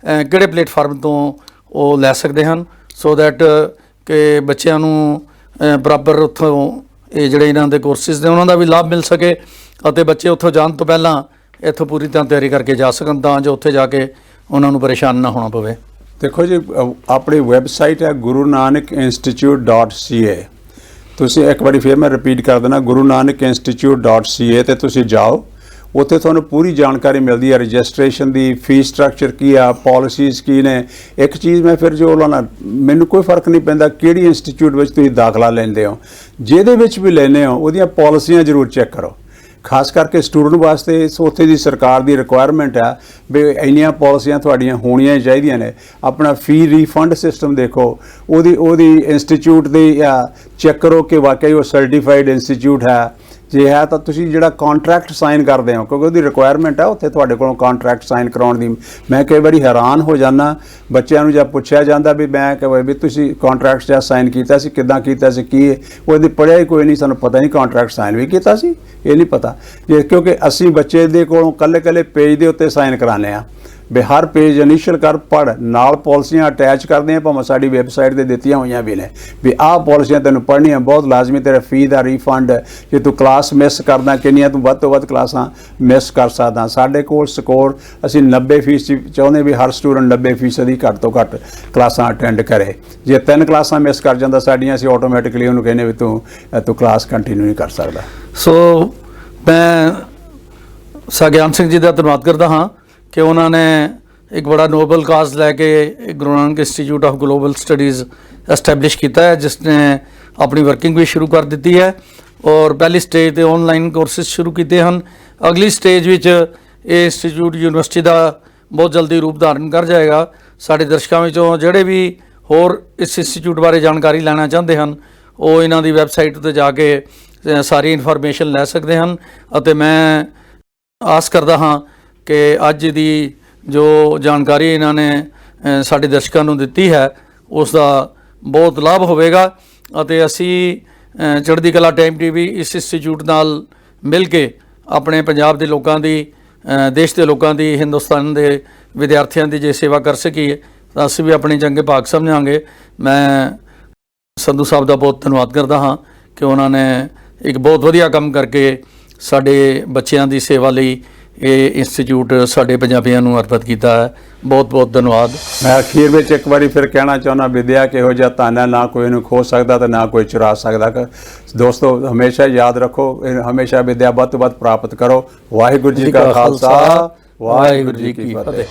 किहड़े प्लेटफार्म तो वो लै सकते हैं, सो दैट कि बच्चों को बराबर उत्थों ये जिहड़े इन्हां दे कोर्सिस ने उन्हां दा भी लाभ मिल सके और बच्चे उत्थों जाण तो पहलां इत्थों पूरी तरह तैयारी करके जा सकन तां जो उत्थे जाके उन्हां नूं परेशान ना होना पवे। देखो जी अपनी वैबसाइट है गुरु नानक institute.ca। ਤੁਸੀਂ ਇੱਕ ਵਾਰੀ ਫਿਰ ਮੈਂ ਰਿਪੀਟ ਕਰ ਦੇਣਾ ਗੁਰੂ ਨਾਨਕ institute.ca ਤੇ ਤੁਸੀਂ ਜਾਓ, ਉੱਥੇ ਤੁਹਾਨੂੰ ਪੂਰੀ ਜਾਣਕਾਰੀ ਮਿਲਦੀ ਹੈ ਰਜਿਸਟ੍ਰੇਸ਼ਨ ਦੀ, ਫੀਸ ਸਟਰਕਚਰ ਕੀ ਆ, ਪਾਲਿਸੀਜ਼ ਕੀ ਨੇ। ਇੱਕ ਚੀਜ਼ ਮੈਂ ਫਿਰ ਜੋ ਲਾਣਾ, ਮੈਨੂੰ ਕੋਈ ਫਰਕ ਨਹੀਂ ਪੈਂਦਾ ਕਿਹੜੀ ਇੰਸਟੀਚਿਊਟ ਵਿੱਚ ਤੁਸੀਂ ਦਾਖਲਾ ਲੈਂਦੇ ਹੋ, ਜਿਹਦੇ ਵਿੱਚ ਵੀ ਲੈਂਦੇ ਹੋ ਉਹਦੀਆਂ ਪਾਲਿਸੀਆਂ ਜ਼ਰੂਰ ਚੈੱਕ ਕਰੋ। ਖਾਸ ਕਰਕੇ ਸਟੂਡੈਂਟ ਵਾਸਤੇ ਉੱਥੇ ਦੀ ਸਰਕਾਰ ਦੀ ਰਿਕੁਆਇਰਮੈਂਟ ਆ ਵੀ ਇੰਨੀਆਂ ਪਾਲਿਸੀਆਂ ਤੁਹਾਡੀਆਂ ਹੋਣੀਆਂ ਚਾਹੀਦੀਆਂ ਨੇ। ਆਪਣਾ ਫੀ ਰੀਫੰਡ ਸਿਸਟਮ ਦੇਖੋ, ਉਹਦੀ ਇੰਸਟੀਚਿਊਟ ਦੀ ਚੈੱਕ ਕਰੋ ਕਿ ਵਾਕਈ ਉਹ ਸਰਟੀਫਾਈਡ ਇੰਸਟੀਚਿਊਟ ਹੈ। ਜੇ ਹੈ ਤਾਂ ਤੁਸੀਂ ਜਿਹੜਾ ਕੰਟਰੈਕਟ ਸਾਈਨ ਕਰਦੇ ਹੋ, ਕਿਉਂਕਿ ਉਹਦੀ ਰਿਕੁਆਇਰਮੈਂਟ ਹੈ ਉੱਥੇ ਤੁਹਾਡੇ ਕੋਲੋਂ ਕੰਟਰੈਕਟ ਸਾਈਨ ਕਰਾਉਣ ਦੀ। ਮੈਂ ਕਈ ਵਾਰੀ ਹੈਰਾਨ ਹੋ ਜਾਂਦਾ ਬੱਚਿਆਂ ਨੂੰ ਜਦ ਪੁੱਛਿਆ ਜਾਂਦਾ ਵੀ ਮੈਂ ਕਹਾਂ ਵੀ ਤੁਸੀਂ ਕੰਟਰੈਕਟ ਜਾਂ ਸਾਈਨ ਕੀਤਾ ਸੀ, ਕਿੱਦਾਂ ਕੀਤਾ ਸੀ, ਕੀ ਉਹਦੀ ਪੜ੍ਹਿਆ ਹੀ ਕੋਈ ਨਹੀਂ, ਸਾਨੂੰ ਪਤਾ ਨਹੀਂ ਕੰਟਰੈਕਟ ਸਾਈਨ ਵੀ ਕੀਤਾ ਸੀ, ਇਹ ਨਹੀਂ ਪਤਾ। ਜੇ ਕਿਉਂਕਿ ਅਸੀਂ ਬੱਚੇ ਦੇ ਕੋਲੋਂ ਕੱਲੇ ਪੇਜ ਦੇ ਉੱਤੇ ਸਾਈਨ ਕਰਾਉਂਦੇ ਆ ਵੀ ਹਰ ਪੇਜ ਇਨੀਸ਼ੀਅਲ ਕਰ ਪੜ੍ਹ, ਨਾਲ ਪਾਲਿਸੀਆਂ ਅਟੈਚ ਕਰਦੇ ਆ, ਭਾਵੇਂ ਸਾਡੀ ਵੈਬਸਾਈਟ 'ਤੇ ਦਿੱਤੀਆਂ ਹੋਈਆਂ ਵੀ ਨੇ ਵੀ ਆਹ ਪਾਲਿਸੀਆਂ ਤੈਨੂੰ ਪੜ੍ਹਨੀਆਂ ਬਹੁਤ ਲਾਜ਼ਮੀ। ਤੇਰਾ ਫੀ ਦਾ ਰੀਫੰਡ, ਜੇ ਤੂੰ ਕਲਾਸ ਮਿਸ ਕਰਦਾ ਕਿੰਨੀਆਂ ਤੂੰ ਵੱਧ ਤੋਂ ਵੱਧ ਕਲਾਸਾਂ ਮਿਸ ਕਰ ਸਕਦਾ। ਸਾਡੇ ਕੋਲ ਸਕੋਰ ਅਸੀਂ 90% ਚਾਹੁੰਦੇ ਵੀ ਹਰ ਸਟੂਡੈਂਟ 90% ਦੀ ਘੱਟ ਤੋਂ ਘੱਟ ਕਲਾਸਾਂ ਅਟੈਂਡ ਕਰੇ। ਜੇ 3 ਕਲਾਸਾਂ ਮਿਸ ਕਰ ਜਾਂਦਾ ਸਾਡੀਆਂ, ਅਸੀਂ ਆਟੋਮੈਟਿਕਲੀ ਉਹਨੂੰ ਕਹਿੰਦੇ ਵੀ ਤੂੰ ਕਲਾਸ ਕੰਟੀਨਿਊ ਨਹੀਂ ਕਰ ਸਕਦਾ। ਸੋ ਮੈਂ ਗਿਆਨ ਸਿੰਘ ਜੀ ਦਾ ਧੰਨਵਾਦ ਕਰਦਾ ਹਾਂ कि उन्होंने एक बड़ा नोबल काज लैके Guru Nanak institute of global studies establish किया है, जिसने अपनी वर्किंग भी शुरू कर दी है और पहली स्टेज ते ऑनलाइन कोर्सेज शुरू किए हैं। अगली स्टेज विच ये इंस्टीट्यूट यूनिवर्सिटी का बहुत जल्दी रूप धारण कर जाएगा। साडे दर्शकों विचों जिहड़े भी होर इस इंस्टीट्यूट बारे जानकारी लेना चाहते हैं वो इन्हां दी वैबसाइट उत्ते जाके सारी इन्फॉर्मेशन लै सकते हैं। और मैं आस करता हाँ कि अज दी जो जानकारी इन्होंने साडे दर्शकों को दी है उसका बहुत लाभ होगा। असी चढ़दी कला टाइम टीवी इस इंस्टीट्यूट नाल मिल के अपने पंजाब के लोगों की, देश के लोगों की, हिंदुस्तान के विद्यार्थियों की जे सेवा कर सकीए तो असी भी अपने चंगे भाग समझांगे। मैं संधू साहब का बहुत धन्यवाद करता हाँ कि उन्होंने एक बहुत वधिया काम करके साडे बच्चों की सेवा लई ये इंस्टीट्यूट साडे पंजाबियों नूं अर्पित किया है। बहुत बहुत धन्यवाद। मैं अखीर में एक बार फिर कहना चाहना विद्या किहो जिहा धन है, ना कोई इहनूं खो सकता तो ना कोई चुरा सकता। दोस्तों हमेशा याद रखो, हमेशा विद्या वध तो वध प्राप्त करो। वाहिगुरू जी का खालसा, वाहिगुरू जी की फतेह।